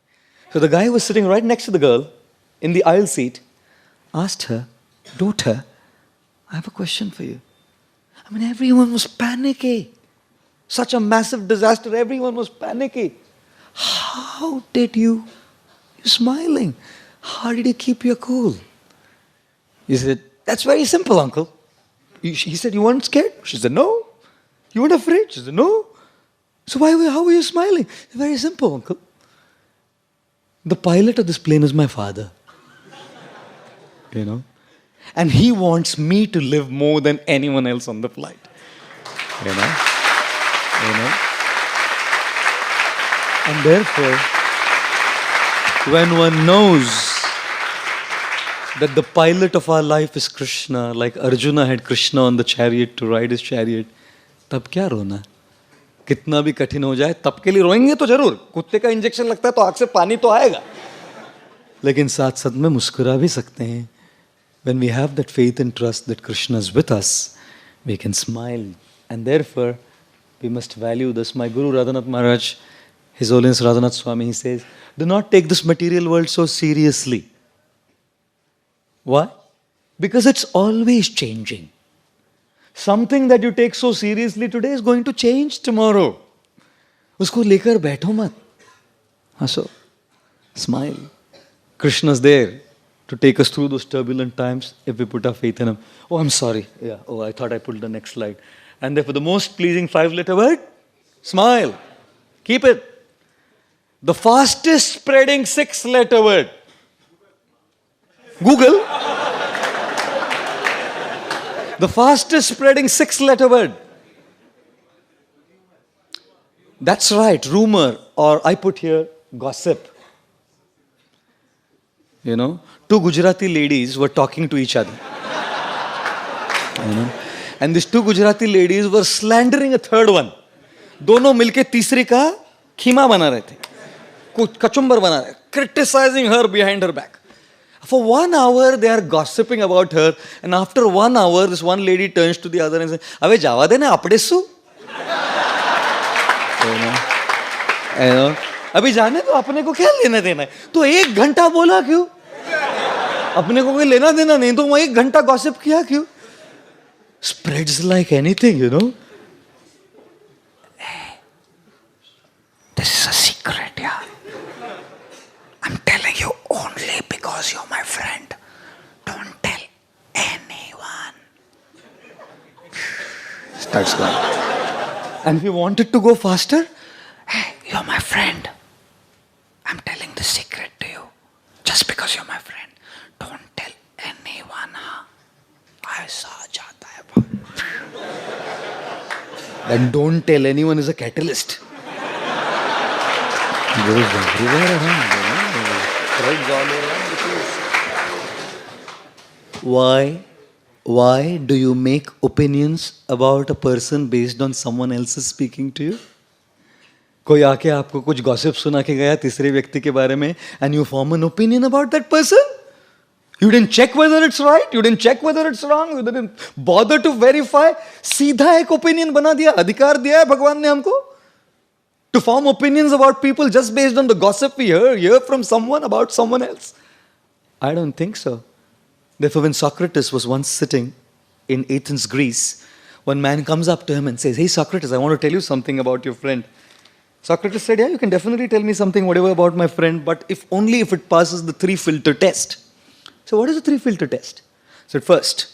So the guy who was sitting right next to the girl in the aisle seat asked her, daughter, I have a question for you. I mean, everyone was panicky. Such a massive disaster, everyone was panicky. How did you're smiling? How did you keep your cool? He said, that's very simple, uncle. He said, you weren't scared? She said, no. You weren't afraid? She said, no. So how were you smiling? Very simple, uncle. The pilot of this plane is my father. You know? And he wants me to live more than anyone else on the flight. You know? And therefore, when one knows that the pilot of our life is Krishna, like Arjuna had Krishna on the chariot to ride his chariot, तब क्या रोना? कितना भी कठिन हो जाए, तब के लिए रोएंगे तो जरूर. कुत्ते का इंजेक्शन लगता है तो आँख से पानी तो आएगा. लेकिन साथ-साथ में मुस्कुरा भी सकते हैं. When we have that faith and trust that Krishna is with us, we can smile. And therefore, we must value this. My Guru Radhanath Maharaj, His Holiness Radhanath Swami, he says, do not take this material world so seriously. Why? Because it's always changing. Something that you take so seriously today is going to change tomorrow. उसको लेकर बैठो मत. हंसो. Smile. Krishna's there to take us through those turbulent times if we put our faith in Him. Oh, I'm sorry. Yeah. Oh, I thought I put the next slide. And therefore, the most pleasing 5-letter word, smile. Keep it. The fastest spreading 6-letter word, Google. The fastest spreading 6-letter word. That's right, rumor, or I put here, gossip. You know, 2 Gujarati ladies were talking to each other. You know? And these 2 Gujarati ladies were slandering a third one. दोनों मिलके तीसरी का खीमा बना रहे थे. कचुम्बर बना रहे. Criticizing her behind her back. For 1 hour they are gossiping about her, and after 1 hour this one lady turns to the other and says, "अबे जावा दे ना अपने सु." You know, अभी जाने तो अपने को क्या लेना देना है? तो 1 घंटा बोला क्यों? अपने को कोई लेना देना नहीं तो वहाँ 1 घंटा गॉसिप किया क्यों? Spreads like anything, you know. Hey, this is a secret, yeah. I'm telling you only because you're my friend. Don't tell anyone. Starts going. And if you want it to go faster, hey, you're my friend. I'm telling the secret to you. Just because you're my friend. Don't tell anyone, huh? ऐसा जाता है. Then don't tell anyone is a catalyst. Goes everywhere around. Threads all around the place. Why do you make opinions about a person based on someone else's speaking to you? कोई आके आपको कुछ gossip सुना के गया तीसरे व्यक्ति के बारे में, and you form an opinion about that person? You didn't check whether it's right, you didn't check whether it's wrong, you didn't bother to verify. सीधा एक opinion बना दिया, अधिकार दिया है भगवान ने हमको to form opinions about people just based on the gossip we hear from someone about someone else. I don't think so. Therefore, when Socrates was once sitting in Athens, Greece, one man comes up to him and says, "Hey Socrates, I want to tell you something about your friend." Socrates said, "Yeah, you can definitely tell me something, whatever about my friend, but if it passes the 3-filter test." So what is the 3-filter test? So first,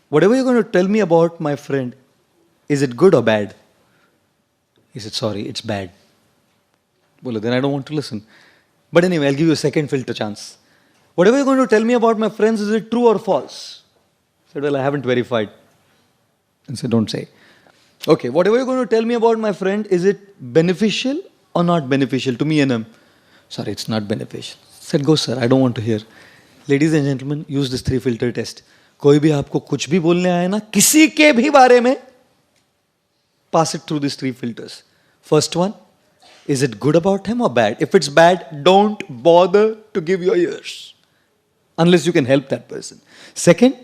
whatever you're going to tell me about my friend, is it good or bad? He said, "Sorry, it's bad." Well, then I don't want to listen. But anyway, I'll give you a second filter chance. Whatever you're going to tell me about my friends, is it true or false? I said, "Well, I haven't verified." And said, "Don't say." "Okay, whatever you're going to tell me about my friend, is it beneficial or not beneficial to me and him?" "Sorry, it's not beneficial." I said, "Go sir, I don't want to hear." Ladies and gentlemen, use this 3-filter test. कोई भी आपको कुछ भी बोलने आए ना, किसी के भी बारे में, pass it through these 3 filters. First one, is it good about him or bad? If it's bad, don't bother to give your ears. Unless you can help that person. Second,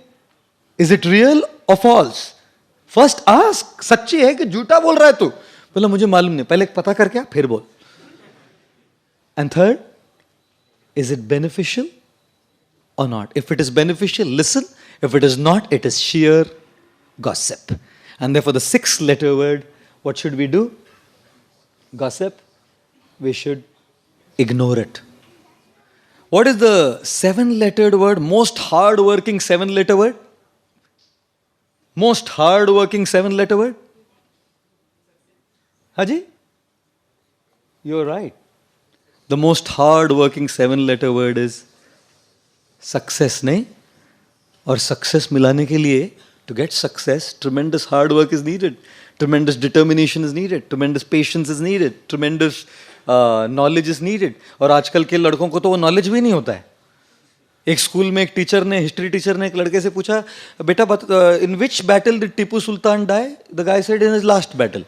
is it real or false? First ask, सच्ची है कि झूठा बोल रहा है तू? बोला मुझे मालूम नहीं, पहले पता करके आ, फिर बोल. And third, is it beneficial or not? If it is beneficial, listen. If it is not, it is sheer gossip. And therefore the 6-letter word, what should we do? Gossip. We should ignore it. What is the 7-lettered word? Most hard-working 7-letter word? Most hard-working 7-letter word? Haji? You're right. The most hard-working 7-letter word is success, नहीं? और success मिलाने के लिए, to get success, tremendous hard work is needed, tremendous determination is needed, tremendous patience is needed, tremendous knowledge is needed. और आजकल के लड़कों को तो वो knowledge भी नहीं होता है. एक स्कूल में एक टीचर ने, हिस्ट्री टीचर ने एक लड़के से पूछा, बेटा in which battle did Tipu Sultan die? The guy said, in his last battle.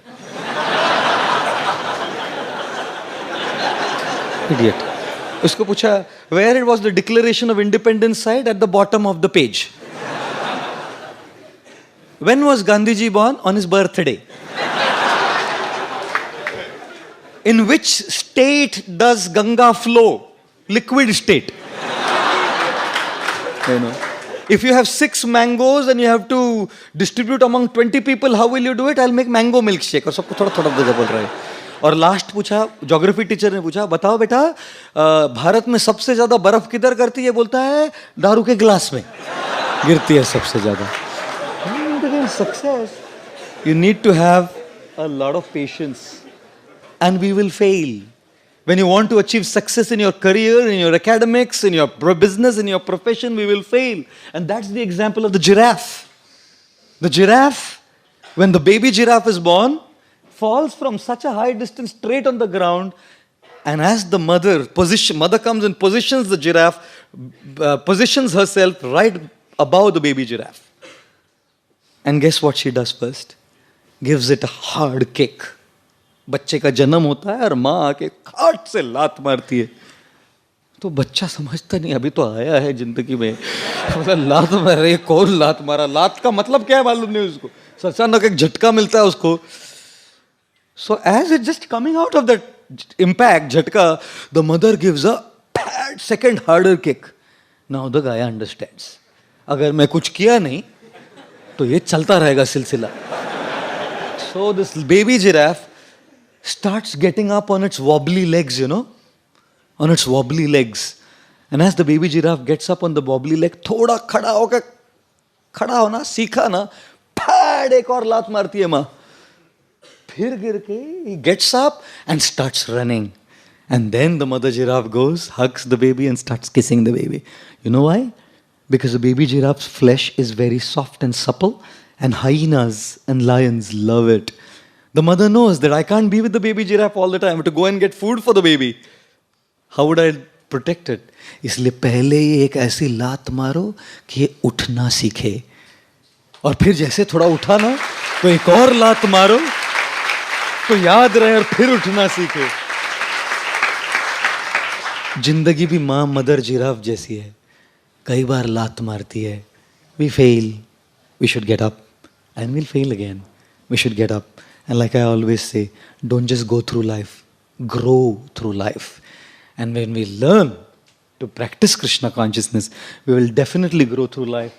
Idiot. उसको पूछा, where it was the Declaration of Independence side? At the bottom of the page. When was Gandhiji born? On his birthday. In which state does Ganga flow? Liquid state. You know. If you have 6 mangoes and you have to distribute among 20 people, how will you do it? I'll make mango milkshake. और सबको थोड़ा थोड़ा दे बोल रहा है. और last पूछा, geography teacher ने पूछा, बताओ बेटा, भारत में सबसे ज्यादा बर्फ किधर करती है? बोलता है दारू के ग्लास में गिरती है सबसे ज्यादा. Success, you need to have a lot of patience, and we will fail. When you want to achieve success in your career, in your academics, in your business, in your profession, we will fail. And that's the example of the giraffe. The giraffe, when the baby giraffe is born, falls from such a high distance straight on the ground, and as the mother comes and positions the giraffe, positions herself right above the baby giraffe. And guess what she does first? Gives it a hard kick. बच्चे का जन्म होता है और माँ आके खाट से लात मारती है. तो बच्चा समझता नहीं, अभी तो आया है जिंदगी में, लात मार रही है, कौन लात मारा? लात का मतलब क्या है मालूम नहीं उसको. अचानक एक झटका मिलता है उसको. So as it's just coming out of that impact, झटका, the mother gives a bad second harder kick. Now the guy understands. अगर मैं कुछ किया नहीं तो ये चलता रहेगा सिलसिला. So this baby giraffe starts getting up on its wobbly legs, you know, on its wobbly legs. And as the baby giraffe gets up on the wobbly leg, थोड़ा खड़ा होकर, खड़ा होना सीखा ना, फैड एक और लात मारती है माँ. फिर गिर के he gets up and starts running. And then the mother giraffe goes, hugs the baby and starts kissing the baby. You know why? Because the baby giraffe's flesh is very soft and supple, and hyenas and lions love it. The mother knows that I can't be with the baby giraffe all the time. I have to go and get food for the baby. How would I protect it? इसलिए पहले ही एक ऐसी लात मारो कि ये उठना सीखे. और फिर जैसे थोड़ा उठा ना, तो एक और लात मारो तो याद रहे और फिर उठना सीखे. जिंदगी भी माँ मदर जिराफ जैसी है. कई बार लात मारती है. We fail. We should get up. And we'll fail again. We should get up. And like I always say, don't just go through life. Grow through life. And when we learn to practice Krishna consciousness, we will definitely grow through life.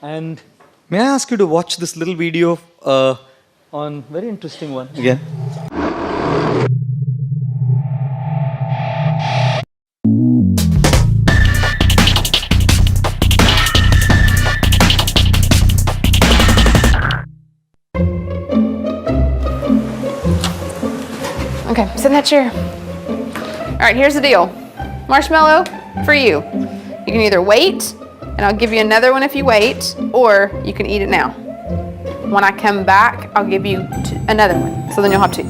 And may I ask you to watch this little video on very interesting one again. Okay, sit in that chair. All right, here's the deal. Marshmallow for you. You can either wait, and I'll give you another one if you wait, or you can eat it now. When I come back, I'll give you another one, so then you'll have two.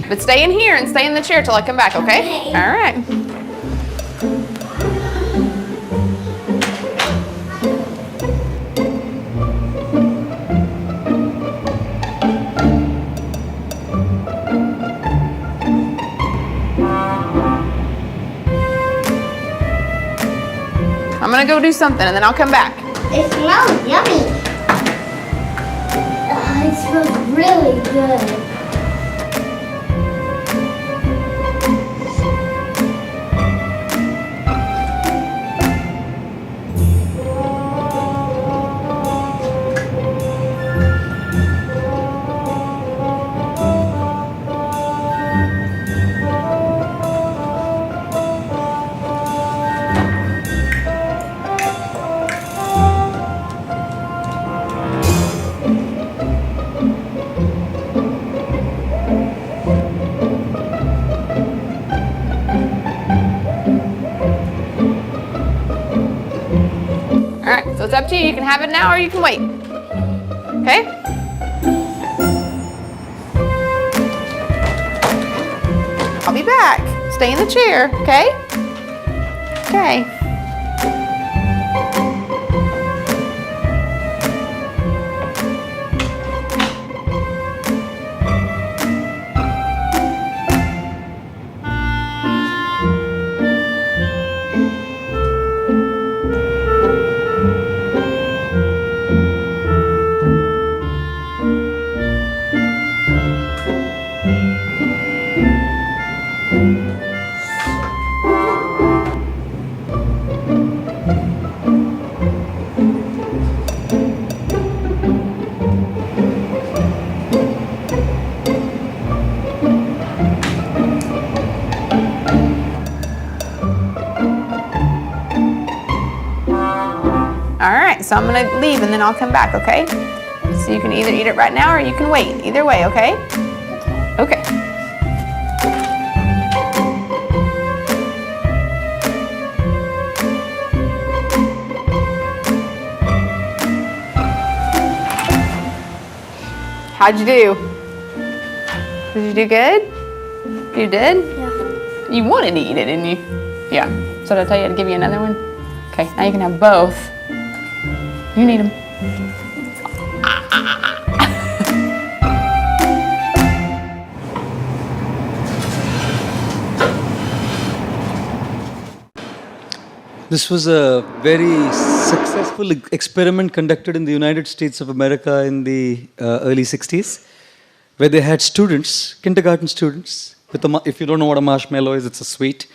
But stay in here and stay in the chair till I come back, okay? All right. I'm gonna go do something and then I'll come back. It smells yummy. It smells really good. So it's up to you. You can have it now or you can wait. Okay? I'll be back. Stay in the chair, okay? Okay. So I'm gonna leave and then I'll come back, okay? So you can either eat it right now or you can wait. Either way, okay? Okay. How'd you do? Did you do good? You did? Yeah. You wanted to eat it, didn't you? Yeah. So did I tell you to give you another one? Okay, now you can have both. You need them. This was a very successful experiment conducted in the United States of America in the early 60s, where they had students, kindergarten students, with if you don't know what a marshmallow is, it's a sweet.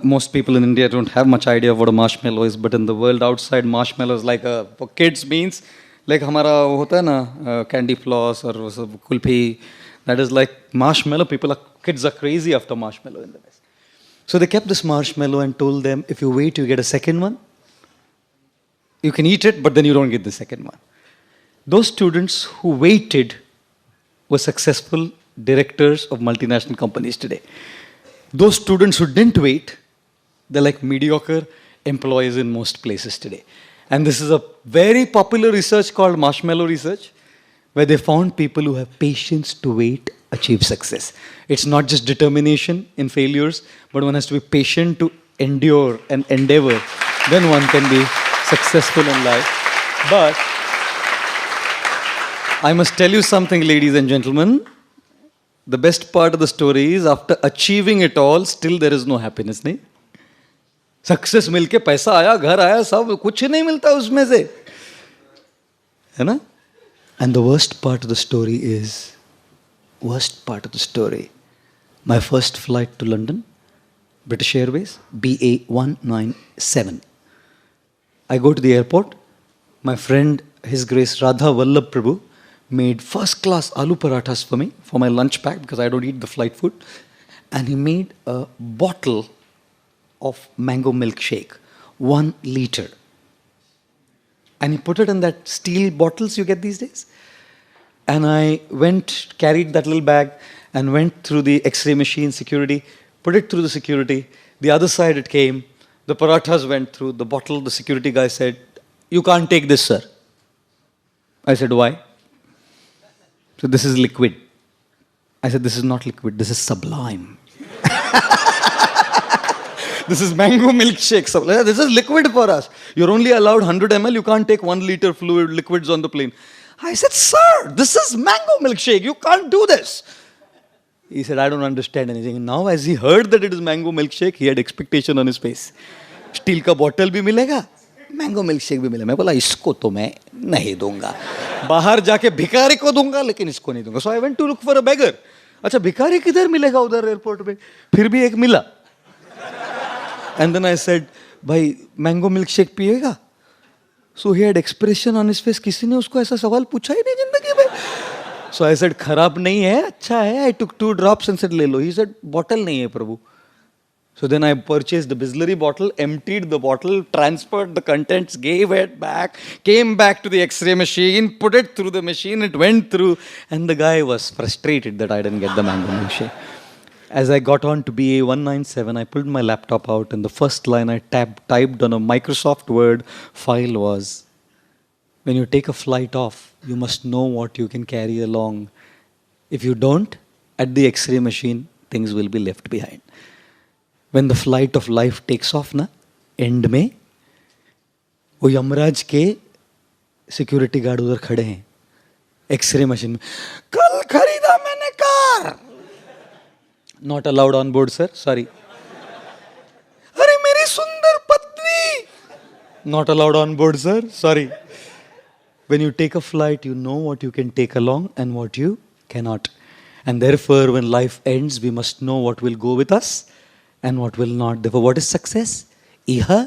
Most people in India don't have much idea of what a marshmallow is, but in the world outside, marshmallow is like for kids means like हमारा होता है ना candy floss or kulfi. That is like marshmallow. Kids are crazy after marshmallow in the West. So they kept this marshmallow and told them, if you wait, you get a second one. You can eat it, but then you don't get the second one. Those students who waited were successful directors of multinational companies today. Those students who didn't wait, they're like mediocre employees in most places today. And this is a very popular research called marshmallow research, where they found people who have patience to wait achieve success. It's not just determination in failures, but one has to be patient to endure and endeavor. Then one can be successful in life. But I must tell you something, ladies and gentlemen. The best part of the story is after achieving it all, still there is no happiness. Nahi? Success मिलके पैसा आया, घर आया, सब कुछ नहीं मिलता उसमें से, है ना? And the worst part of the story is, worst part of the story, my first flight to London, British Airways, BA 197. I go to the airport. My friend, His Grace Radha Vallabh Prabhu, made first class aloo parathas for me for my lunch pack because I don't eat the flight food. And he made a bottle of mango milkshake, 1 liter. And he put it in that steel bottles you get these days. And I carried that little bag and went through the X-ray machine security, put it through the security. The other side it came. The parathas went through the bottle. The security guy said, "You can't take this, sir." I said, "Why?" So, "This is liquid." I said, "This is not liquid. This is sublime." This is mango milkshake. This is liquid for us. You're only allowed 100 ml. You can't take 1 liter fluid liquids on the plane. I said, "Sir, this is mango milkshake. You can't do this." He said, "I don't understand anything." And now as he heard that it is mango milkshake, he had expectation on his face. Steel का bottle भी मिलेगा, mango milkshake भी मिलेगा. मैं बोला इसको तो मैं नहीं दूंगा. बाहर जाके भिखारी को दूंगा लेकिन इसको नहीं दूंगा. So I went to look for a beggar. अच्छा भिखारी किधर मिलेगा उधर एयरपोर्ट पे? फिर भी एक मिला. And then I said, "भाई mango milkshake पिएगा?" So he had expression on his face. किसी ने उसको ऐसा सवाल पूछा ही नहीं जिंदगी में. So I said, "खराब नहीं है, अच्छा है." I took 2 drops and said, "ले लो." He said, "Bottle नहीं है प्रभु." So then I purchased the Bisleri bottle, emptied the bottle, transferred the contents, gave it back, came back to the X-ray machine, put it through the machine, it went through, and the guy was frustrated that I didn't get the mango milkshake. As I got on to BA 197, I pulled my laptop out, and the first line I typed on a Microsoft Word file was, "When you take a flight off, you must know what you can carry along. If you don't, at the X-ray machine, things will be left behind." When the flight of life takes off, na, end में वो यमराज के security guard उधर खड़े हैं x ray machine में. "कल खरीदा मैंने car." Not allowed on board, sir. Sorry. "अरे मेरी सुंदर पत्नी." Not allowed on board, sir. Sorry. When you take a flight, you know what you can take along and what you cannot. And therefore, when life ends, we must know what will go with us and what will not. Therefore, what is success? Iha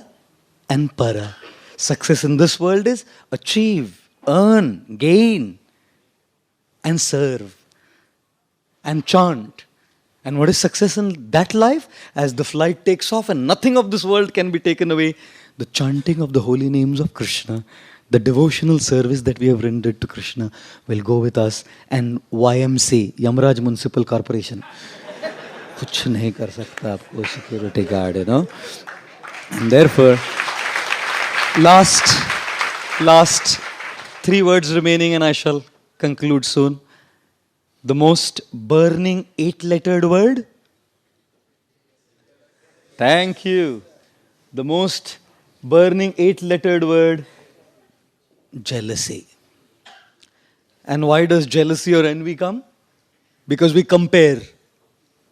and para. Success in this world is achieve, earn, gain, and serve, and chant. And what is success in that life? As the flight takes off and nothing of this world can be taken away, the chanting of the holy names of Krishna, the devotional service that we have rendered to Krishna will go with us. And YMC, Yamraj Municipal Corporation, कुछ नहीं कर सकता आपको security guard, you know. And therefore, last 3 words remaining and I shall conclude soon. The most burning 8-lettered word? Thank you. The most burning 8-lettered word? Jealousy. And why does jealousy or envy come? Because we compare.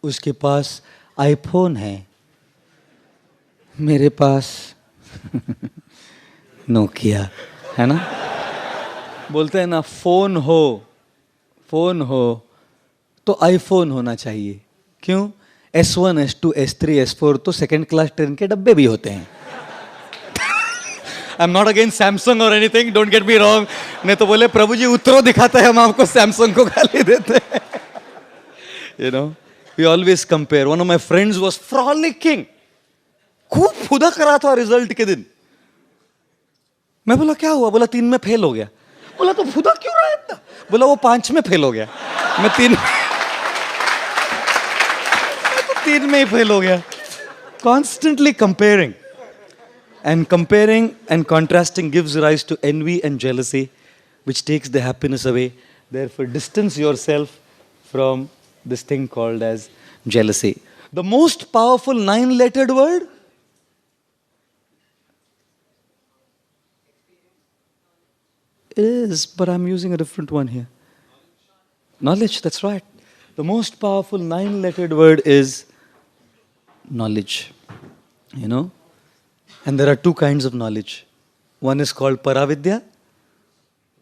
उसके पास iPhone है, मेरे पास Nokia है ना. बोलते हैं ना phone हो तो iPhone होना चाहिए. क्यों? S1, S2, S3, S4 तो सेकेंड क्लास ट्रेन के डब्बे भी होते हैं. I'm not against Samsung or anything, don't get me wrong. नहीं तो बोले प्रभु जी उतरो दिखाता है हम आपको Samsung को गाली देते हैं. You know, we always compare. One of my friends was frolicking. खूब फुदक रहा था रिजल्ट के दिन. मैं बोला क्या हुआ? बोला 3 में फेल हो गया. बोला तो फुदक क्यों रहा है इतना? बोला वो 5 में फेल हो गया. मैं 3 में ही फेल हो गया. Constantly comparing. And comparing and contrasting gives rise to envy and jealousy, which takes the happiness away. Therefore, distance yourself from this thing called as jealousy. The most powerful 9-lettered word? Is, but I'm using a different one here. Knowledge, that's right. The most powerful 9-lettered word is knowledge. You know? And there are two kinds of knowledge. One is called Paravidya.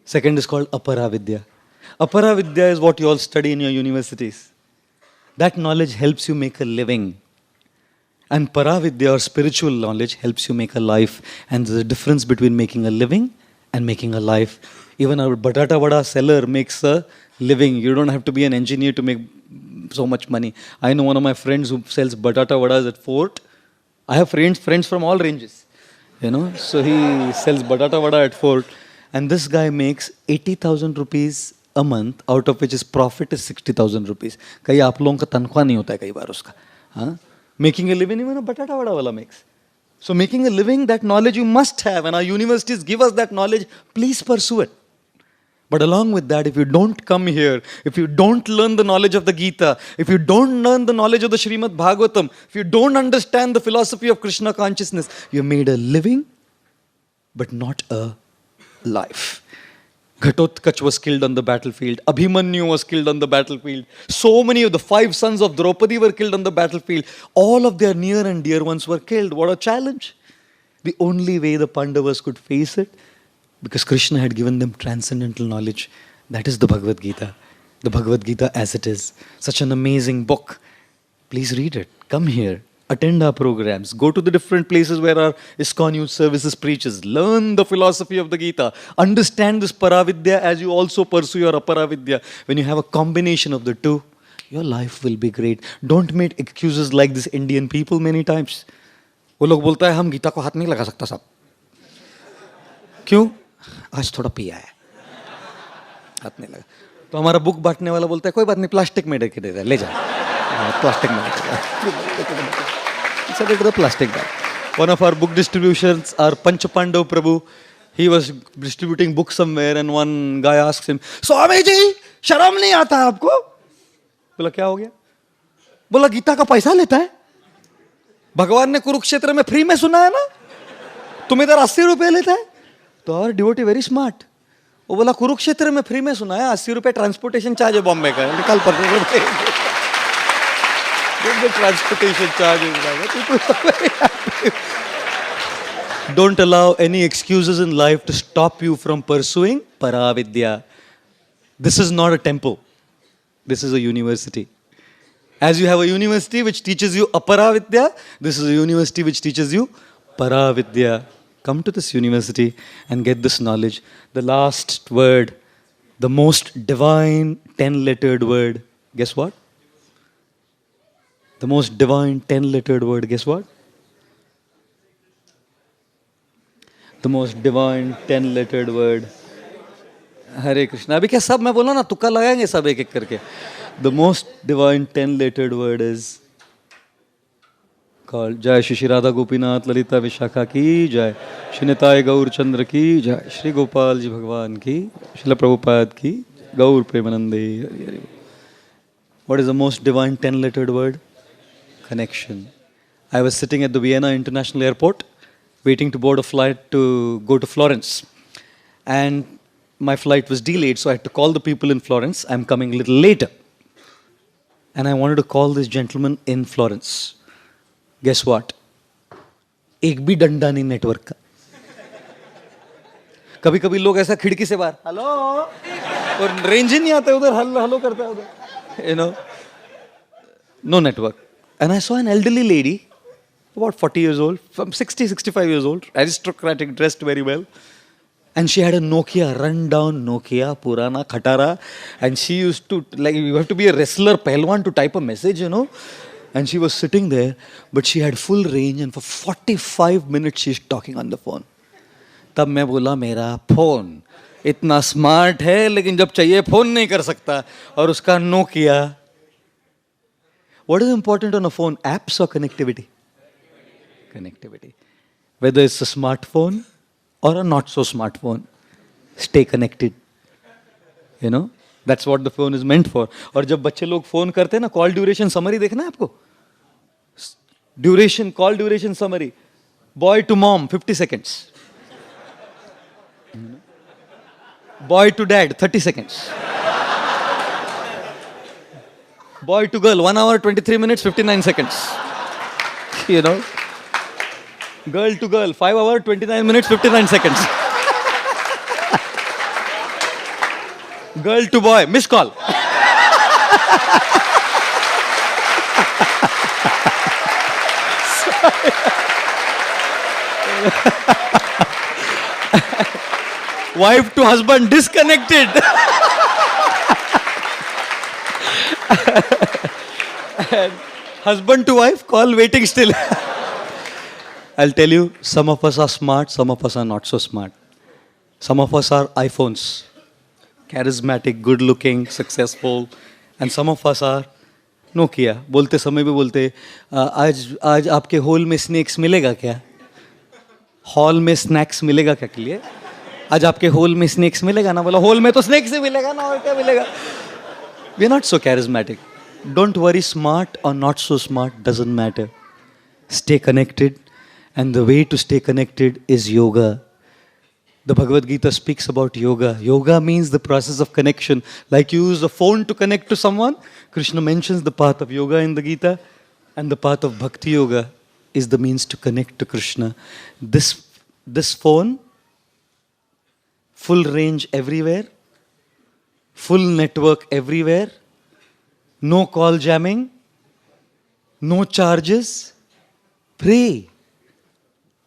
Second is called Aparavidya. Aparavidya is what you all study in your universities. That knowledge helps you make a living. And Paravidya or spiritual knowledge helps you make a life. And there's a difference between making a living and making a life. Even our batata vada seller makes a living. You don't have to be an engineer to make so much money. I know one of my friends who sells batata vadas at Fort. I have friends from all ranges. So he sells batata vada at Fort. And this guy makes 80,000 rupees a month, out of which his profit is 60,000 rupees. कई आप लोगों का तनख्वाह नहीं होता है कई बार उसका. हाँ? Making a living, even a batata vada wala makes. So making a living, that knowledge you must have, and our universities give us that knowledge. Please pursue it. But along with that, if you don't come here, if you don't learn the knowledge of the Gita, if you don't learn the knowledge of the Srimad Bhagavatam, if you don't understand the philosophy of Krishna consciousness, you made a living, but not a life. Ghatotkach was killed on the battlefield. Abhimanyu was killed on the battlefield. So many of the 5 sons of Draupadi were killed on the battlefield. All of their near and dear ones were killed. What a challenge. The only way the Pandavas could face it, because Krishna had given them transcendental knowledge, that is the Bhagavad Gita. The Bhagavad Gita as it is. Such an amazing book. Please read it. Come here. Attend our programs. Go to the different places where our ISKCON Youth Services preaches. Learn the philosophy of the Gita. Understand this Paravidya as you also pursue your Aparavidya. When you have a combination of the two, your life will be great. Don't make excuses like this Indian people many times. वो लोग बोलता है हम गीता को हाथ नहीं लगा सकता साहब. क्यों? आज थोड़ा पिया है. हाथ नहीं लगा. तो हमारा बुक बांटने वाला बोलता है कोई बात नहीं प्लास्टिक में लेके दे दे ले जा. प्लास्टिक में लेके जा. Send it to the plastic bag. One of our book distributions, our Panchapandav Prabhu, he was distributing books somewhere and one guy asks him, Swami ji, शर्म नहीं आता है आपको? बोला क्या हो गया? बोला गीता का पैसा लेता है? भगवान ने कुरुक्षेत्र में फ्री में सुना है ना? तुम इधर 80 रुपए लेता है? तो और डिवोटी वेरी स्मार्ट. वो बोला कुरुक्षेत्र में फ्री में सुना है, 80 रुपए ट्रांसपोर्टेशन चार्ज है बॉम्बे का. निकाल पर the transportation charges. Don't allow any excuses in life to stop you from pursuing Paravidya. This is not a temple. This is a university. As you have a university which teaches you Aparavidya, this is a university which teaches you Paravidya. Come to this university and get this knowledge. The last word, the most divine 10-lettered word. Guess what? The most divine 10-lettered word, guess what? The most divine 10-lettered word. Hare Krishna. अभी क्या सब मैं बोला ना तुक्का लगाएंगे सब एक एक करके. The most divine 10-lettered word is called Jai Shri Radha Gopinath Lalita Vishakha ki Jai. Shri Nitai Gaur Chandra ki Jai. Shri Gopal Ji Bhagwan ki. Shri Prabhupada ki. Gaur Premanande. What is the most divine 10-lettered word? Connection. I was sitting at the Vienna International Airport waiting to board a flight to go to Florence. And my flight was delayed, so I had to call the people in Florence. I'm coming a little later. And I wanted to call this gentleman in Florence. Guess what? एक भी डंडा नहीं network का. कभी कभी लोग ऐसा खिड़की से बाहर हेलो और रेंज ही नहीं आता उधर हेलो करता है उधर. No network. And I saw an elderly lady, about 40 years old, from 60, 65 years old, aristocratic, dressed very well. And she had a Nokia, run-down Nokia, Purana, Khatara. And she used to, like, you have to be a wrestler, Pehlwan to type a message, And she was sitting there, but she had full range. And for 45 minutes, she's talking on the phone. तब मैं बोला मेरा phone इतना smart है, लेकिन जब चाहिए phone नहीं कर सकता. और उसका Nokia. What is important on a phone? Apps or connectivity? Connectivity. Whether it's a smartphone or a not so smartphone, stay connected. That's what the phone is meant for. और जब बच्चे लोग फोन करते हैं ना, कॉल ड्यूरेशन समरी देखना है आपको. Duration, call duration summary. Boy to mom, 50 seconds. Boy to dad, 30 seconds. Boy to girl, 1 hour, 23 minutes, 59 seconds. Girl to girl, 5 hours, 29 minutes, 59 seconds. Girl to boy, missed call. Wife to husband, disconnected. And husband to wife, call waiting still. I'll tell you, some of us are smart, some of us are not so smart. Some of us are iPhones, charismatic, good looking, successful, and some of us are Nokia. बोलते समय भी बोलते आज आपके hall में snacks मिलेगा क्या? Hall में स्नैक्स मिलेगा क्या के लिए? आज आपके हॉल में स्नैक्स मिलेगा ना? बोला हॉल में तो स्नैक्स ही मिलेगा ना, और क्या मिलेगा? We are not so charismatic. Don't worry, smart or not so smart doesn't matter. Stay connected, and the way to stay connected is yoga. The Bhagavad Gita speaks about yoga. Yoga means the process of connection. Like you use a phone to connect to someone, Krishna mentions the path of yoga in the Gita, and the path of bhakti yoga is the means to connect to Krishna. This phone, full range everywhere, full network everywhere, no call jamming, no charges. Pray,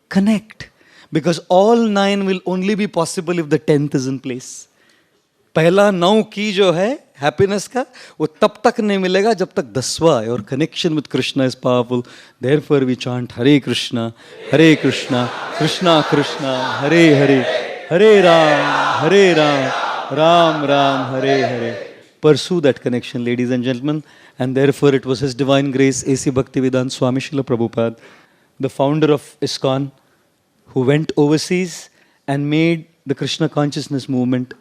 connect. Because all 9 will only be possible if the 10th is in place. पहला 9 की जो है happiness का, वो तब तक नहीं मिलेगा जब तक 10वां है. और connection with Krishna is powerful. Therefore we chant Hare Krishna, Krishna Krishna, Hare Hare, Hare Ram, Ram Ram, Hare Hare. Pursue that connection, ladies and gentlemen. And therefore it was His Divine Grace, A.C. Bhaktivedanta Swami Srila Prabhupada, the founder of ISKCON, who went overseas and made the Krishna consciousness movement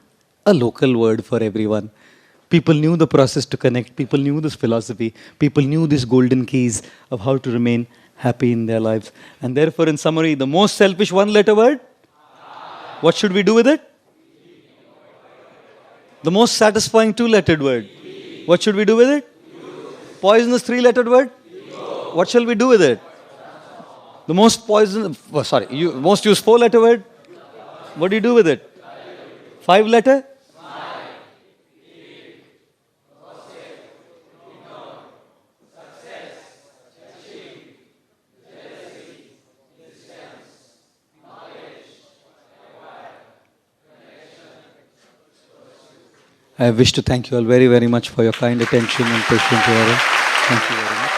a local word for everyone. People knew the process to connect. People knew this philosophy. People knew these golden keys of how to remain happy in their lives. And therefore, in summary, the most selfish one-letter word, what should we do with it? The most satisfying two-lettered word, what should we do with it? Poisonous three-lettered word, what shall we do with it? The most most used 4-letter word, what do you do with it? 5-letter? I wish to thank you all very, very much for your kind attention and patient hearing. Thank you very much.